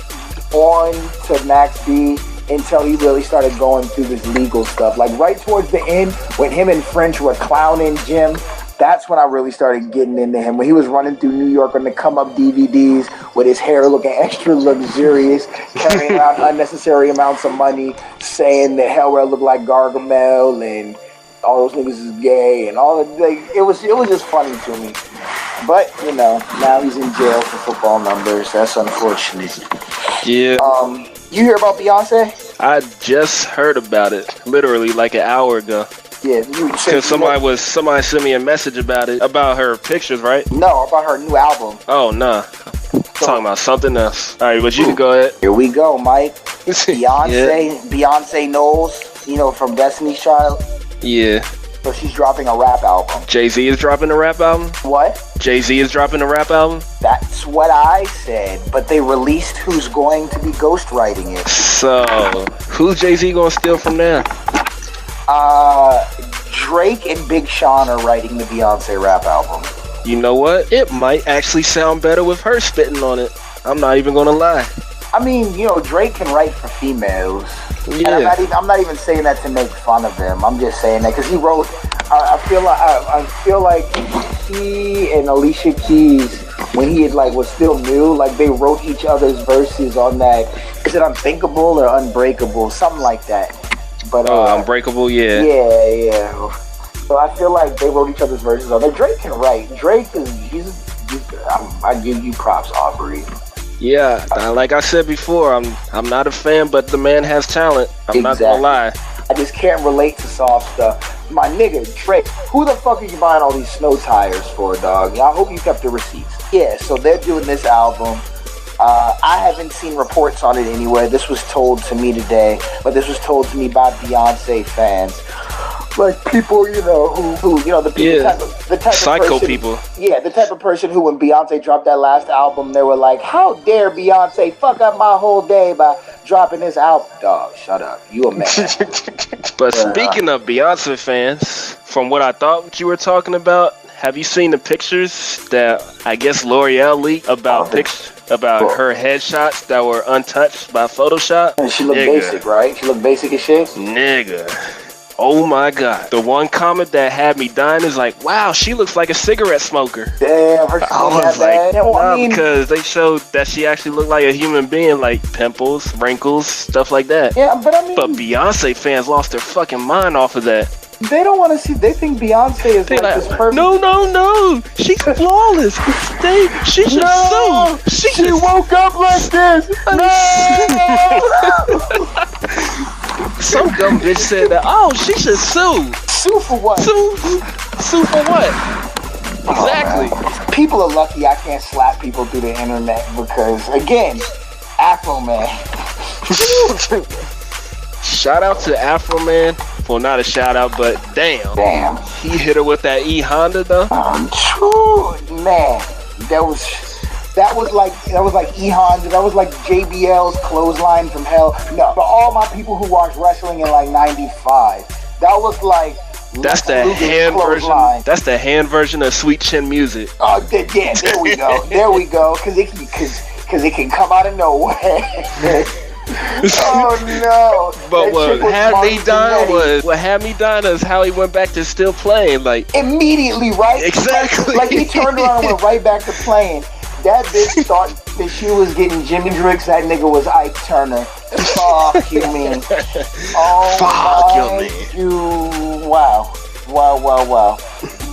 on to Max B until he really started going through this legal stuff. Like, right towards the end, when him and French were clowning Jim, that's when I really started getting into him. When he was running through New York on the come-up DVDs with his hair looking extra luxurious, carrying around unnecessary amounts of money, saying that Hellrail looked like Gargamel and all those niggas is gay and all that. Like, it was just funny to me. But, you know, now he's in jail for football numbers. That's unfortunate. Yeah. You hear about Beyonce? I just heard about it, literally like an hour ago. Yeah, because somebody sent me a message about it, about her pictures, right? No, about her new album. Oh, nah. Talking about something else. All right, but you can go ahead. Here we go, Mike. Beyonce Knowles, you know, from Destiny's Child. Yeah. So she's dropping a rap album. Jay-Z is dropping a rap album? What? Jay-Z is dropping a rap album? That's what I said, but they released who's going to be ghostwriting it. So, who's Jay-Z gonna steal from there? Drake and Big Sean are writing the Beyonce rap album. You know what? It might actually sound better with her spitting on it. I'm not even gonna lie. I mean, you know, Drake can write for females. Yeah. And I'm not even saying that to make fun of him. I'm just saying that because he wrote. I feel like he and Alicia Keys, when he was still new, like, they wrote each other's verses on that. Is it Unthinkable or Unbreakable? Something like that. But Unbreakable, yeah. Yeah. So I feel like they wrote each other's verses on there. Drake can write. Drake is I give you props, Aubrey. Yeah, like I said before, I'm not a fan, but the man has talent. I'm not gonna lie. I just can't relate to soft stuff. My nigga, Drake, who the fuck are you buying all these snow tires for, dog? I hope you kept the receipts. Yeah, so they're doing this album. I haven't seen reports on it anywhere. This was told to me today, but this was told to me by Beyonce fans. Like people, you know, who you know, the people, the type psycho of person, people. Yeah, the type of person who, when Beyonce dropped that last album, they were like, "How dare Beyonce fuck up my whole day by dropping this album?" Dog, shut up. You a man. But speaking of Beyonce fans, from what I thought you were talking about, have you seen the pictures that I guess L'Oreal leaked about her headshots that were untouched by Photoshop? And she looked basic, right? She looked basic as shit. Nigga. Oh my god. The one comment that had me dying is like, wow, she looks like a cigarette smoker. Damn, her I was like, because they showed that she actually looked like a human being, like pimples, wrinkles, stuff like that. Yeah, but I mean, but Beyonce fans lost their fucking mind off of that. They don't want to see. They think Beyonce is like this perfect. No. She's flawless. She should sue. She woke up like this. No. Some dumb bitch said that. Oh, she should sue. Sue for what? Sue for what? Exactly. People are lucky I can't slap people through the internet because, again, Afro Man. Shout out to Afro Man. Well, not a shout out, but damn. He hit her with that E Honda though. True, man. That was like E Honda. That was like JBL's clothesline from hell. No, for all my people who watched wrestling in like '95, that was like. That's the hand version. That's the hand version of Sweet Chin Music. Oh, yeah. There we go. There we go. Because it can come out of nowhere. Oh no! But what had me dying is how he went back to still playing, like immediately, right? Exactly. Like he turned around and went right back to playing. That bitch thought that she was getting Jimi Hendrix. That nigga was Ike Turner. Fuck you, mean? Oh, fuck you, mean? Wow.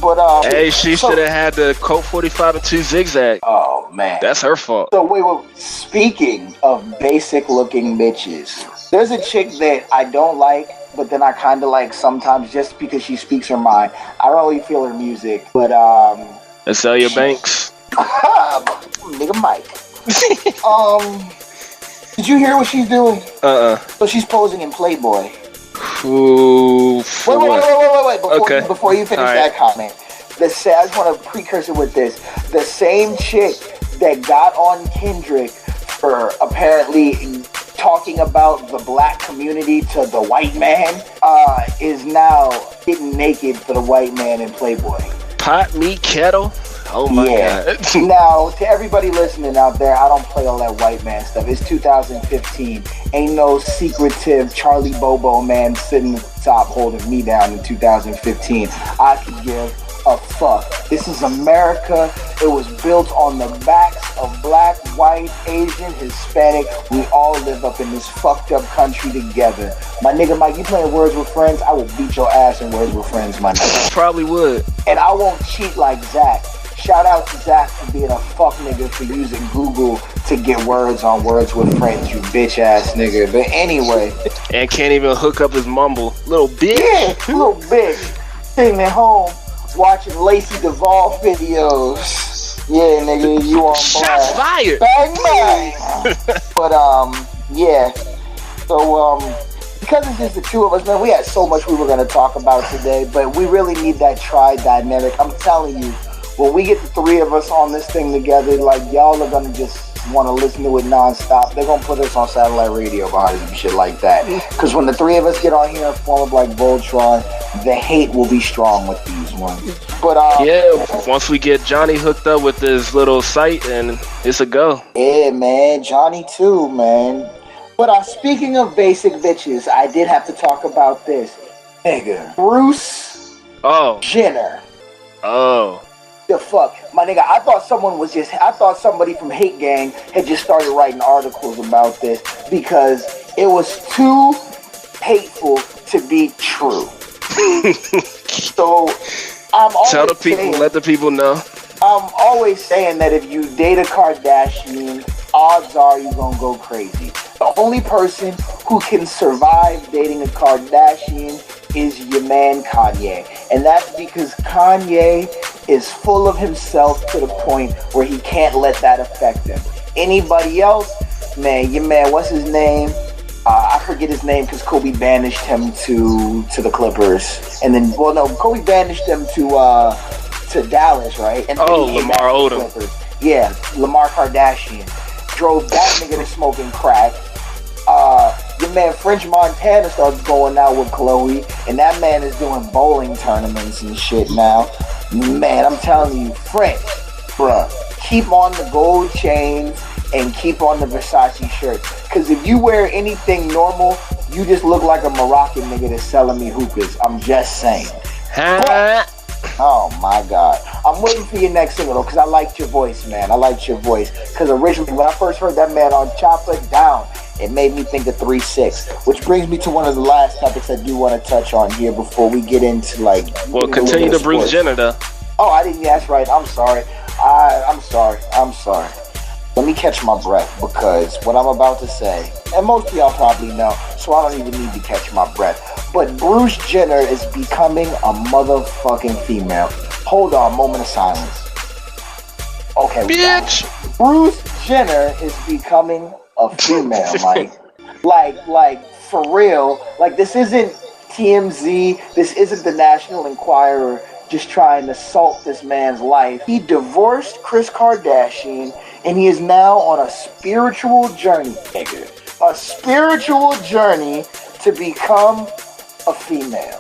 But hey, she should have had the Colt 45 and 2 zigzag. Oh man, that's her fault. So wait. Speaking of basic looking bitches, there's a chick that I don't like, but then I kind of like sometimes just because she speaks her mind. I don't really feel her music, but Azalea Banks. Nigga Mike. Did you hear what she's doing? So she's posing in Playboy. Ooh, wait. Before you finish that comment, I just want to precursor with this. The same chick that got on Kendrick for apparently talking about the black community to the white man is now getting naked for the white man in Playboy. Pot me kettle. Oh my god. Now, to everybody listening out there, I don't play all that white man stuff. It's 2015. Ain't no secretive Charlie Bobo man sitting at the top holding me down in 2015. I could give a fuck. This is America. It was built on the backs of black, white, Asian, Hispanic. We all live up in this fucked up country together. My nigga Mike, you playing Words with Friends? I will beat your ass in Words with Friends, my nigga. Probably would. And I won't cheat like Zach. Shout out to Zach for being a fuck nigga for using Google to get words on Words with Friends, you bitch ass nigga. But anyway. And can't even hook up his mumble. Little bitch. Yeah, little bitch. Sitting at home watching Lacey Duvall videos. Yeah, nigga, you on blast. Shots fired. Bang, bang. But, yeah. So, because it's just the two of us, man, we had so much we were going to talk about today, but we really need that tri-dynamic. I'm telling you. When we get the three of us on this thing together, like, y'all are gonna just want to listen to it nonstop. They're gonna put us on satellite radio behind us and shit like that. Because when the three of us get on here and form up like Voltron, the hate will be strong with these ones. But once we get Johnny hooked up with this little site, and it's a go. Yeah, man, Johnny too, man. But speaking of basic bitches, I did have to talk about this. Nigga, Bruce Jenner. Oh. The fuck, my nigga, I thought somebody from Hategang had just started writing articles about this because it was too hateful to be true. So I'm always tell the people, let the people know. I'm always saying that if you date a Kardashian, odds are you're gonna go crazy. The only person who can survive dating a Kardashian is your man Kanye. And that's because Kanye is full of himself to the point where he can't let that affect him. Anybody else, man, your man, what's his name? I forget his name because Kobe banished him to the Clippers. And then, well, no, Kobe banished him to Dallas, right? And Lamar Odom. Yeah, Lamar Kardashian. Drove that nigga to smoking crack. Your man French Montana starts going out with Chloe, and that man is doing bowling tournaments and shit now. Man, I'm telling you, French, bruh, keep on the gold chains and keep on the Versace shirts. Because if you wear anything normal, you just look like a Moroccan nigga that's selling me hookahs. I'm just saying. But, oh my God. I'm waiting for your next single though, because I liked your voice, man. I liked your voice. Because originally, when I first heard that man on Chop It Down, it made me think of 3-6. Which brings me to one of the last topics I do want to touch on here before we get into like... Well, continue to Bruce Jenner though. Oh, I didn't. Yeah, that's right. I'm sorry. I'm sorry. Let me catch my breath because what I'm about to say, and most of y'all probably know, so I don't even need to catch my breath. But Bruce Jenner is becoming a motherfucking female. Hold on, moment of silence. Okay, bitch. Bruce Jenner is becoming a female, Mike. like for real. Like this isn't TMZ. This isn't the National Enquirer just trying to salt this man's life. He divorced Kris Kardashian, and he is now on a spiritual journey, nigga. A spiritual journey to become a female.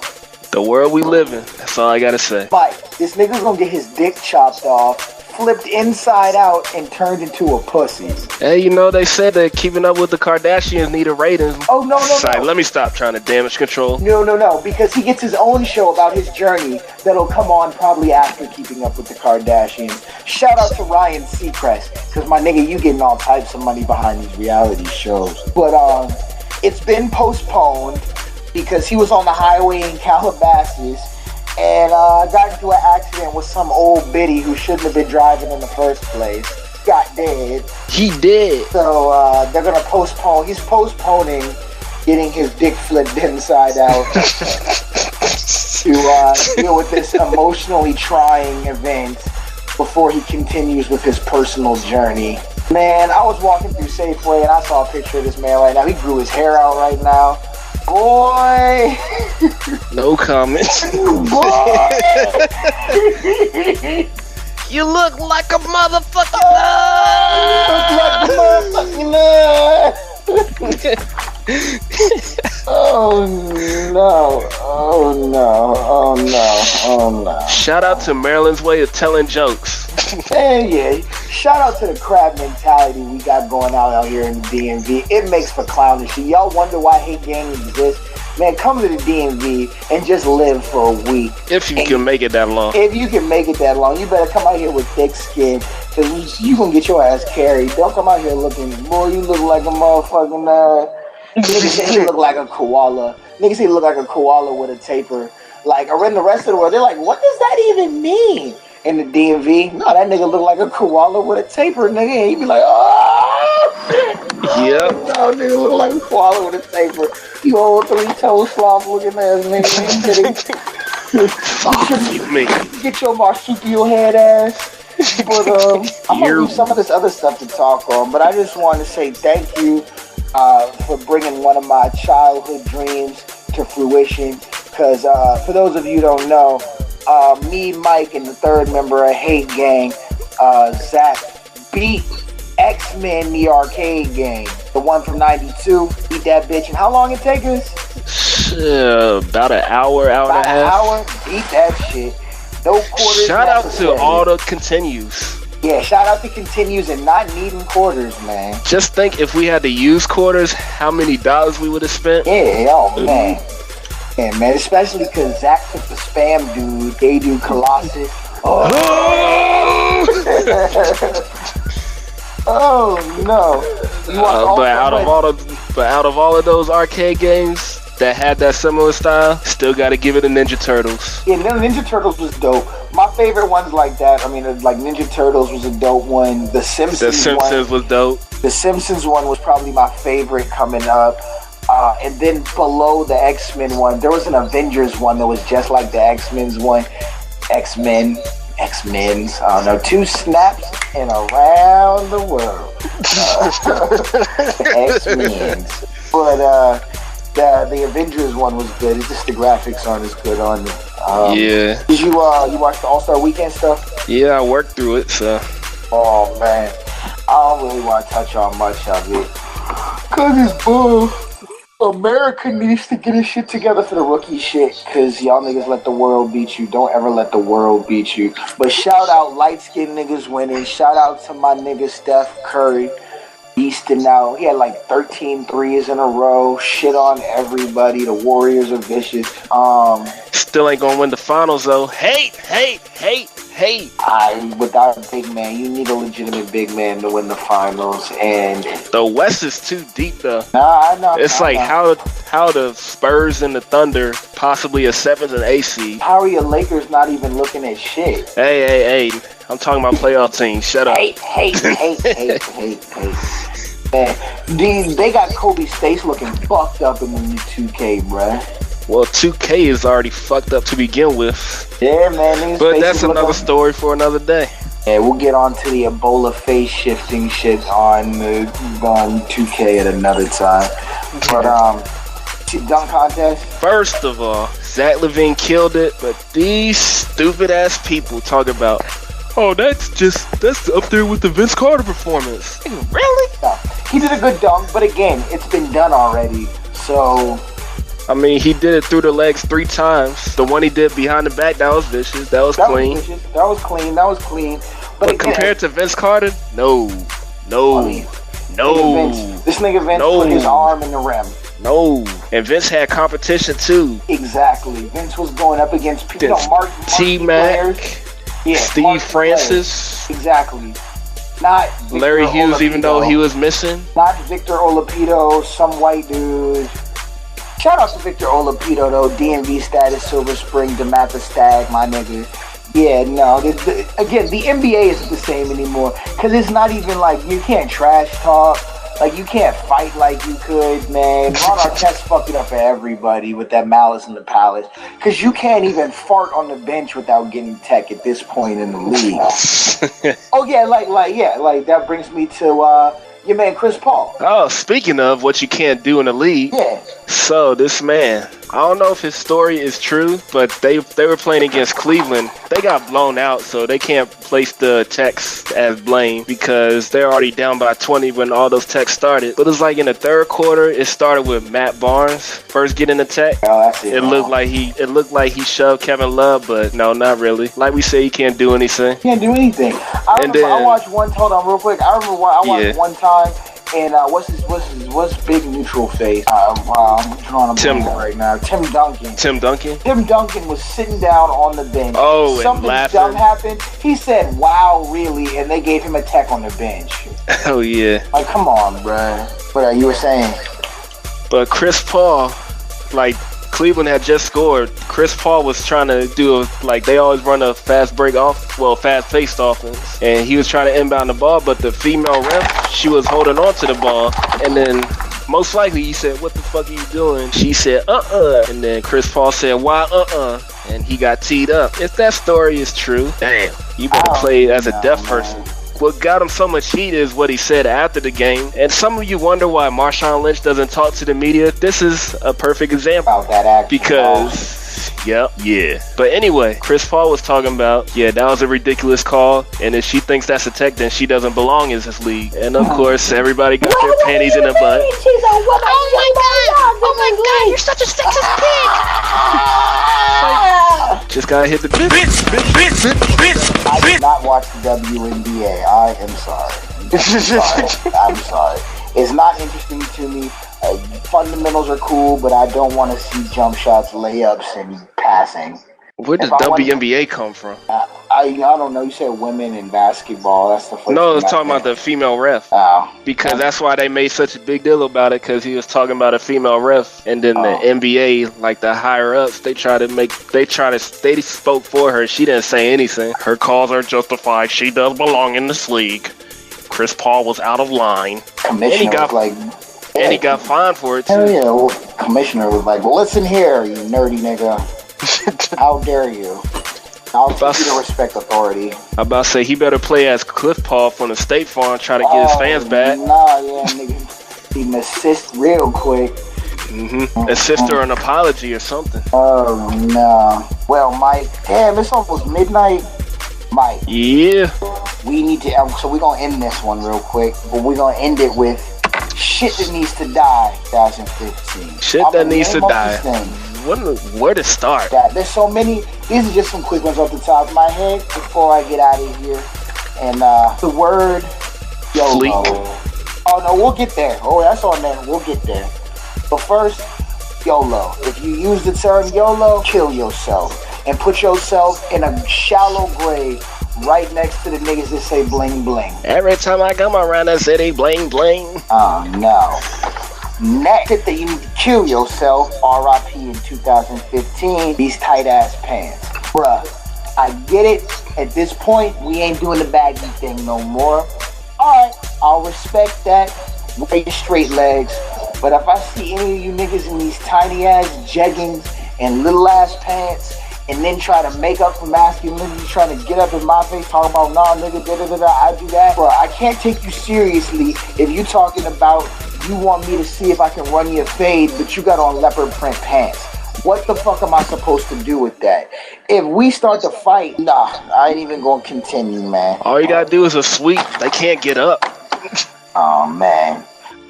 The world we live in. That's all I gotta say. Mike, this nigga's gonna get his dick chopped off, flipped inside out, and turned into a pussy. Hey, you know, they said that keeping up with the Kardashians need a rating. Oh, no. Let me stop trying to damage control. No, because he gets his own show about his journey that'll come on probably after Keeping Up with the Kardashians. Shout out to Ryan Seacrest, because my nigga, you getting all types of money behind these reality shows. But it's been postponed because he was on the highway in Calabasas and got into an accident with some old biddy who shouldn't have been driving in the first place. Got dead. He did. So they're gonna postpone. He's postponing getting his dick flipped inside out to deal with this emotionally trying event before he continues with his personal journey. Man, I was walking through Safeway and I saw a picture of this man right now. He grew his hair out right now. Boy! No comments. Boy! You look like a motherfucking Oh no. Shout out to Maryland's way of telling jokes. And yeah, shout out to the crab mentality we got going out here in the DMV. It makes for clownish shit. Y'all wonder why Hategang exists? Man, come to the DMV and just live for a week. If you can make it that long. If you can make it that long, you better come out here with thick skin, because you gonna get your ass carried. Don't come out here looking, boy, you look like a motherfucking, niggas say you look like a koala. Niggas say you look like a koala with a taper. Like, around the rest of the world, they're like, what does that even mean? In the DMV, no, that nigga look like a koala with a taper, nigga, and he be like, oh! Yep. No, nigga look like a koala with a taper. You old three-toe sloth looking ass nigga. Get your marsupial head ass. But I'm gonna do some of this other stuff to talk on, but I just want to say thank you for bringing one of my childhood dreams to fruition. Because for those of you who don't know, me, Mike, and the third member of Hategang, Zach, beat X-Men the arcade game. The one from 92. Beat that bitch. And how long it take us? About an hour, hour and a half. Hour? Beat that shit. No quarters. Shout out to all the continues. Yeah, shout out to continues and not needing quarters, man. Just think if we had to use quarters, how many dollars we would have spent. Yeah, oh man. Yeah, man, especially because Zach took the spam dude, gay dude Colossus. Oh, oh no. But out of all of those arcade games that had that similar style, still got to give it a Ninja Turtles. Yeah, Ninja Turtles was dope. My favorite ones like that. I mean, like Ninja Turtles was a dope one. The Simpsons was dope. The Simpsons one was probably my favorite coming up. And then below the X-Men one, there was an Avengers one that was just like the X-Men's one. X-Men's, I don't know, 2 snaps and around the world. X-Men's. But the Avengers one was good. It's just the graphics aren't as good on it. Yeah. Did you watch the All-Star Weekend stuff? Yeah, I worked through it, so. Oh, man. I don't really want to touch on much of it. Because it's bull. America needs to get his shit together for the rookie shit, because y'all niggas let the world beat you. Don't ever let the world beat you. But shout out light-skinned niggas winning. Shout out to my nigga Steph Curry. Beasting out. He had like 13 threes in a row. Shit on everybody. The Warriors are vicious. Still ain't gonna win the finals though. Hate. Without a big man, you need a legitimate big man to win the finals. And the West is too deep though. Nah, I know. It's like how the Spurs and the Thunder possibly a 7th and 8th seed. How are your Lakers not even looking at shit? Hey. I'm talking about playoff teams. Shut up. Hate. Man, they got Kobe Stace looking fucked up in the new 2K, bruh. Well, 2K is already fucked up to begin with. Yeah, man. But that's another story for another day. Yeah, we'll get on to the Ebola face shifting shit on 2K at another time. But dunk contest. First of all, Zach LaVine killed it, but these stupid ass people talk about, oh, that's up there with the Vince Carter performance. Really? No, he did a good dunk, but again, it's been done already. So, I mean, he did it through the legs 3 times. The one he did behind the back, that was vicious. That was clean. That was clean. But again, compared to Vince Carter, no. This nigga Vince put his arm in the rim. No. And Vince had competition too. Exactly. Vince was going up against people. T-Mac. Yeah, Steve Francis. Players. Exactly. Not Victor Larry Hughes, Oladipo. even though he was missing. Not Victor Oladipo, some white dude. Shout out to Victor Oladipo though. DMV status, Silver Spring, DeMatha Stag, my nigga. Yeah, no. Again, the NBA isn't the same anymore because it's not even like you can't trash talk. Like, you can't fight like you could, man. Ron Artest fucked it up for everybody with that Malice in the Palace. Because you can't even fart on the bench without getting tech at this point in the league. Oh, yeah, like that brings me to your man Chris Paul. Oh, speaking of what you can't do in the league. Yeah. So, this man, I don't know if his story is true, but they were playing against Cleveland. They got blown out, so they can't place the Techs as blame because they're already down by 20 when all those Techs started. But it's like in the third quarter, it started with Matt Barnes first getting the Tech. Oh, that's it. It looked like he shoved Kevin Love, but no, not really. Like we say, he can't do anything. Can't do anything. I watched one. Hold on, real quick. I remember I watched one time. And what's big neutral face? I'm drawing a blank right now. Tim Duncan. Tim Duncan was sitting down on the bench. Oh, something and dumb happened. He said, "Wow, really?" And they gave him a tech on the bench. Oh yeah. Like, come on, bruh. What you were saying? But Chris Paul, like, Cleveland had just scored. Chris Paul was trying to do they always run a fast-paced offense, and he was trying to inbound the ball, but the female ref, she was holding on to the ball, and then most likely he said, "What the fuck are you doing?" She said, and then Chris Paul said, "Why, and he got teed up. If that story is true, damn, you better play as a deaf person. What got him so much heat is what he said after the game. And some of you wonder why Marshawn Lynch doesn't talk to the media. This is a perfect example. About that action. Because, yeah. But anyway, Chris Paul was talking about, that was a ridiculous call. And if she thinks that's a tech, then she doesn't belong in this league. And of course, everybody got their panties in the butt. Oh my god, you're such a sexist pig. Just gotta hit the bitch. I did not watch the WNBA. I am sorry. I'm sorry. It's not interesting to me. Fundamentals are cool, but I don't want to see jump shots, layups, and passing. Where does WNBA come from? I don't know. You said women in basketball. That's the first. No, I was talking about the female ref. Oh. Because that's why they made such a big deal about it, because he was talking about a female ref, and then the NBA, like the higher ups, they spoke for her. She didn't say anything. Her calls are justified. She does belong in this league. Chris Paul was out of line. Commissioner and he got fined for it too. Hell yeah, well, commissioner was like, "Listen here, you nerdy nigga. How dare you? I'll teach you to respect authority." I'm about to say he better play as Cliff Paul from the State Farm, try to get his fans back. Nah, yeah, nigga, he assist real quick. Assist her an apology or something. Oh no. Well, Mike, damn, it's almost midnight. Mike. Yeah. We need to. So we're gonna end this one real quick, but we're gonna end it with shit that needs to die. 2015. Shit that needs to die. Where to start? There's so many. These are just some quick ones off the top of my head before I get out of here. And the word YOLO. Fleek. Oh no, we'll get there. Oh, that's on there. We'll get there. But first, YOLO. If you use the term YOLO, kill yourself and put yourself in a shallow grave right next to the niggas that say bling bling. Every time I come around the city, bling bling. Oh no. Next, that you need to kill yourself, RIP in 2015, these tight ass pants. Bruh, I get it. At this point, we ain't doing the baggy thing no more. Alright, I'll respect that. Wear your straight legs. But if I see any of you niggas in these tiny ass jeggings and little ass pants, and then try to make up for masculinity, trying to get up in my face, talking about, nah, nigga, I do that. Bro, I can't take you seriously if you talking about you want me to see if I can run you a fade, but you got on leopard print pants. What the fuck am I supposed to do with that? If we start to fight, nah, I ain't even gonna continue, man. All you gotta do is a sweep. They can't get up. Oh, man.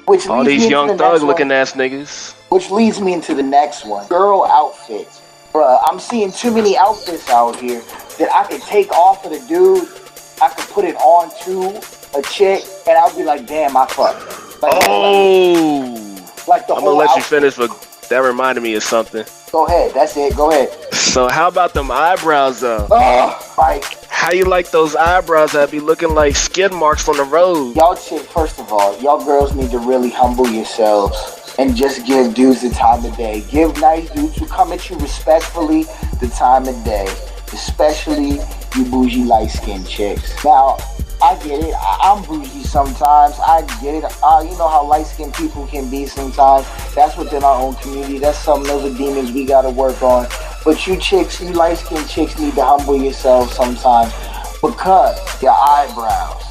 All these young thug looking ass niggas. Which leads me into the next one. Girl outfits. Bruh, I'm seeing too many outfits out here that I could take off of the dude, I could put it on to a chick, and I'll be like, damn, I fucked. Like, like the I'm whole gonna let outfit. you finish, but that reminded me of something. Go ahead, that's it, go ahead. So how about them eyebrows though? Mike. How you like those eyebrows that be looking like skid marks on the road? Y'all chick, first of all, y'all girls need to really humble yourselves and just give dudes the time of day. Give nice dudes who come at you respectfully the time of day. Especially you bougie light-skinned chicks. Now, I get it. I'm bougie sometimes. I get it. You know how light-skinned people can be sometimes. That's within our own community. That's something, those are demons we gotta work on. But you chicks, you light-skinned chicks need to humble yourselves sometimes because your eyebrows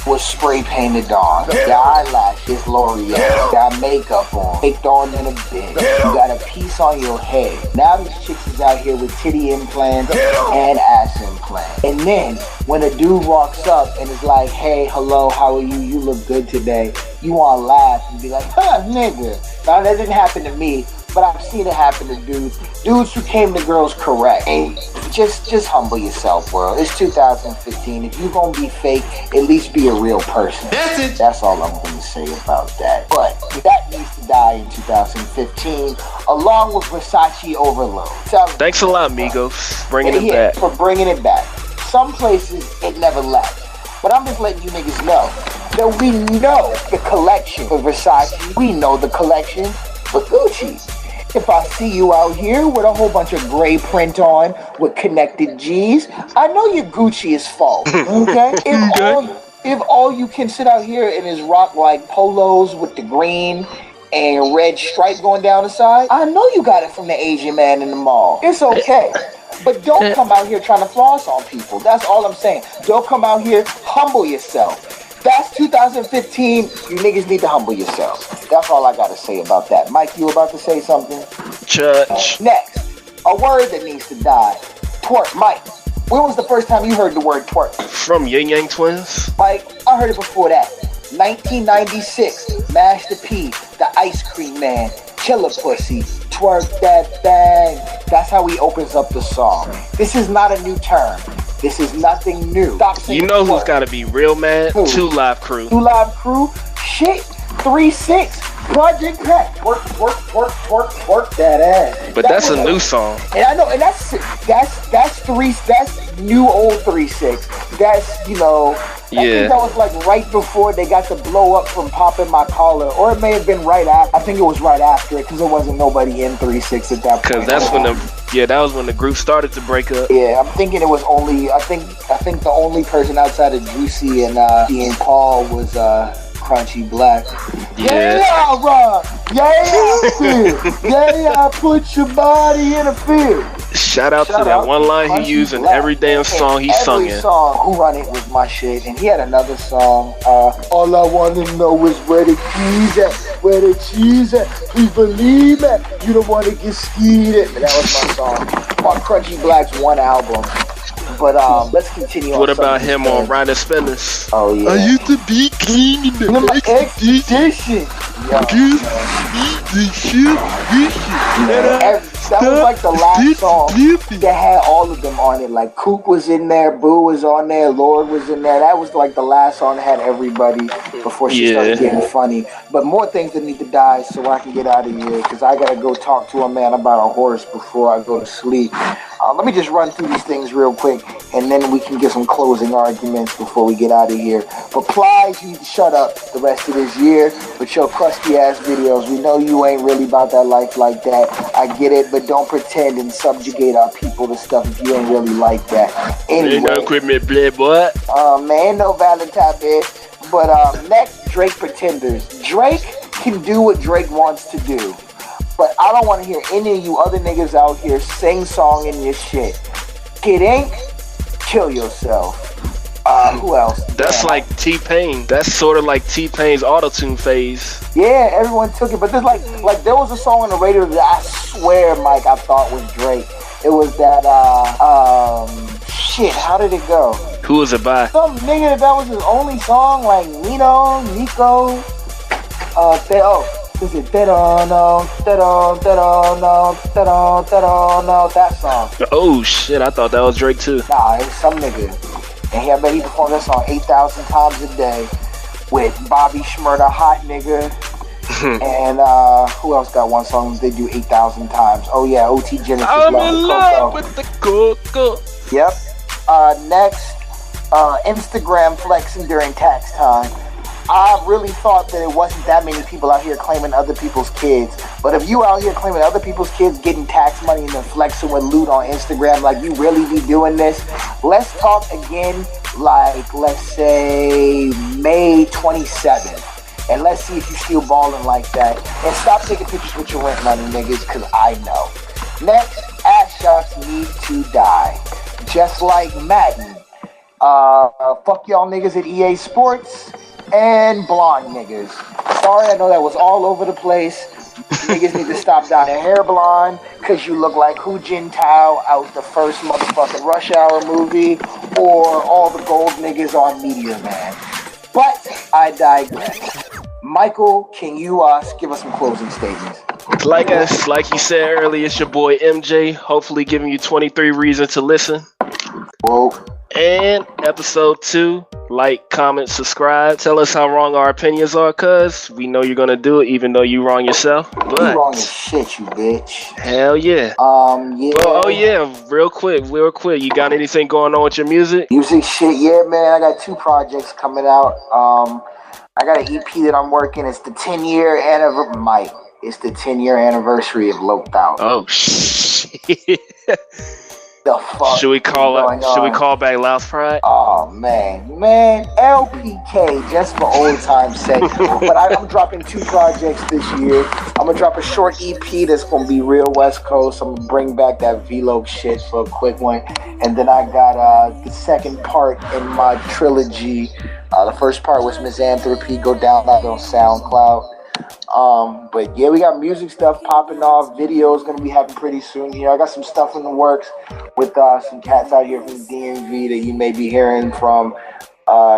was spray painted on. Your eyelash is L'Oreal. Got makeup on. Baked on in a bit. You got a piece on your head. Now these chicks is out here with titty implants and ass implants. And then when a dude walks up and is like, hey, hello, how are you? You look good today. You want to laugh and be like, huh, nigga. Now that didn't happen to me, but I've seen it happen to dudes. Dudes who came to girls correct. And just humble yourself, world. It's 2015. If you're gonna be fake, at least be a real person. That's it. That's all I'm gonna say about that. But that needs to die in 2015, along with Versace Overload. Thanks a lot, Migos. Bringing it back. For bringing it back. Some places it never left. But I'm just letting you niggas know that we know the collection for Versace. We know the collection for Gucci. If I see you out here with a whole bunch of gray print on with connected G's, I know your Gucci is false, okay? If all you can sit out here and is rock like polos with the green and red stripe going down the side, I know you got it from the Asian man in the mall. It's okay. But don't come out here trying to floss on people. That's all I'm saying. Don't come out here, humble yourself. That's 2015. You niggas need to humble yourselves. That's all I gotta say about that. Mike, you about to say something? Church. Next, a word that needs to die. Twerk. Mike, when was the first time you heard the word twerk? From Yin Yang Twins. Mike, I heard it before that. 1996, Master P, the Ice Cream Man, Killer Pussy, twerk that bang. That's how he opens up the song. This is not a new term. This is nothing new. Stop saying you know who's twerk. gotta be real mad? Who? 2 Live Crew. 2 Live Crew? Shit. 3-6. Project Pat, work that ass. But that's a new song. And I know, and that's new old 3-6. That's, you know, I think that was like right before they got to blow up from Popping My Collar, or it may have been right after. I think it was right after it because there wasn't nobody in 3-6 at that point. Because that's when that was when the group started to break up. Yeah, I'm thinking it was only, I think the only person outside of Juicy and Ian Paul was Crunchy Black. Yeah, Rob. Yeah, put your body in a field. Shout out to that one line he used in every damn song he sung in. Every song, Who Run It was my shit. And he had another song, All I Wanna Know Is Where the Keys At, Where the Cheese At, Please Believe It, You Don't Wanna Get Skied At. And that was my song on Crunchy Black's one album. But let's continue. What about him on Rider Spinners? Oh yeah. I used to be clean in the expedition. That was like the last song that had all of them on it. Like Kook was in there, Boo was on there, Lord was in there. That was like the last song that had everybody before she started getting funny. But more things that need to die so I can get out of here because I gotta go talk to a man about a horse before I go to sleep. Let me just run through these things real quick, and then we can get some closing arguments before we get out of here. But Plies, you need to shut up the rest of this year with your crusty-ass videos. We know you ain't really about that life like that. I get it, but don't pretend and subjugate our people to stuff if you ain't really like that. Anyway. Ain't no equipment, play, boy. Man, no Valentine, bitch. But next, Drake Pretenders. Drake can do what Drake wants to do. But I don't want to hear any of you other niggas out here sing-songing your shit. Kid Ink, kill yourself. Who else? That's like T-Pain. That's sort of like T-Pain's auto-tune phase. Yeah, everyone took it. But there's like there was a song on the radio that I swear, Mike, I thought was Drake. It was that, shit, how did it go? Who was it by? Some nigga that was his only song, like Nico, is it that song? Oh shit, I thought that was Drake too. Nah, it was some nigga. And I bet he performed that song 8,000 times a day with Bobby Shmurda, Hot Nigga. And who else got one song they do 8,000 times? Oh yeah, OT Genesis. I'm in love with the Coco. Yep. Next, Instagram flexing during tax time. I really thought that it wasn't that many people out here claiming other people's kids. But if you out here claiming other people's kids getting tax money and then flexing with loot on Instagram, like you really be doing this, let's talk again, like let's say May 27th. And let's see if you still balling like that. And stop taking pictures with your rent money, niggas, because I know. Next, ass shots need to die. Just like Madden. Fuck y'all niggas at EA Sports. And blonde niggas. Sorry, I know that was all over the place. Niggas need to stop dyeing their hair blonde because you look like Hu Jintao out the first motherfucking Rush Hour movie or all the gold niggas on Meteor Man. But I digress. Michael, can you give us some closing statements? Like you said earlier, it's your boy MJ. Hopefully giving you 23 reasons to listen. Whoa. And episode 2, like, comment, subscribe. Tell us how wrong our opinions are, cuz we know you're gonna do it, even though you wrong yourself. But you wrong as shit, you bitch. Hell yeah. Yeah. Oh yeah, real quick. You got anything going on with your music? Music shit, yeah, man. I got 2 projects coming out. I got an EP that I'm working. It's the 10-year anniversary. Mike, it's the 10-year anniversary of Loped Out. Oh shit. The fuck? Should we call back Louse Pride? Oh man, LPK just for old time's sake. But I'm dropping 2 projects this year. I'm gonna drop a short EP that's gonna be real West Coast. I'm gonna bring back that Vlog shit for a quick one, and then I got the second part in my trilogy. The first part was Misanthropy. Go download on SoundCloud. But yeah, we got music stuff popping off. Videos gonna be happening pretty soon here. I got some stuff in the works with some cats out here from DMV that you may be hearing from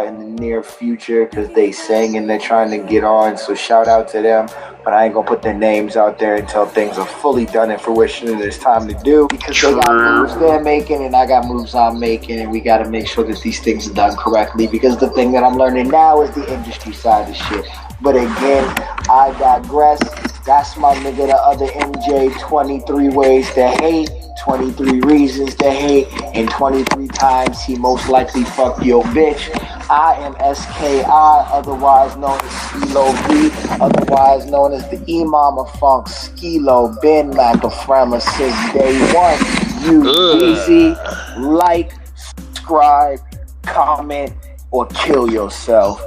in the near future because they sing and they're trying to get on. So shout out to them. But I ain't gonna put their names out there until things are fully done in fruition and it's time to do, because they got moves they're making and I got moves I'm making, and we gotta make sure that these things are done correctly, because the thing that I'm learning now is the industry side of shit. But again, I digress. That's my nigga, the other MJ. 23 ways to hate, 23 reasons to hate, and 23 times he most likely fucked your bitch. I am SKI, otherwise known as Skilo V, otherwise known as the Imam of Funk. Skilo been Macaframa since day one. You easy, like, subscribe, comment, or kill yourself.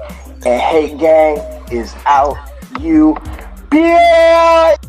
And Hategang is out. You bitch!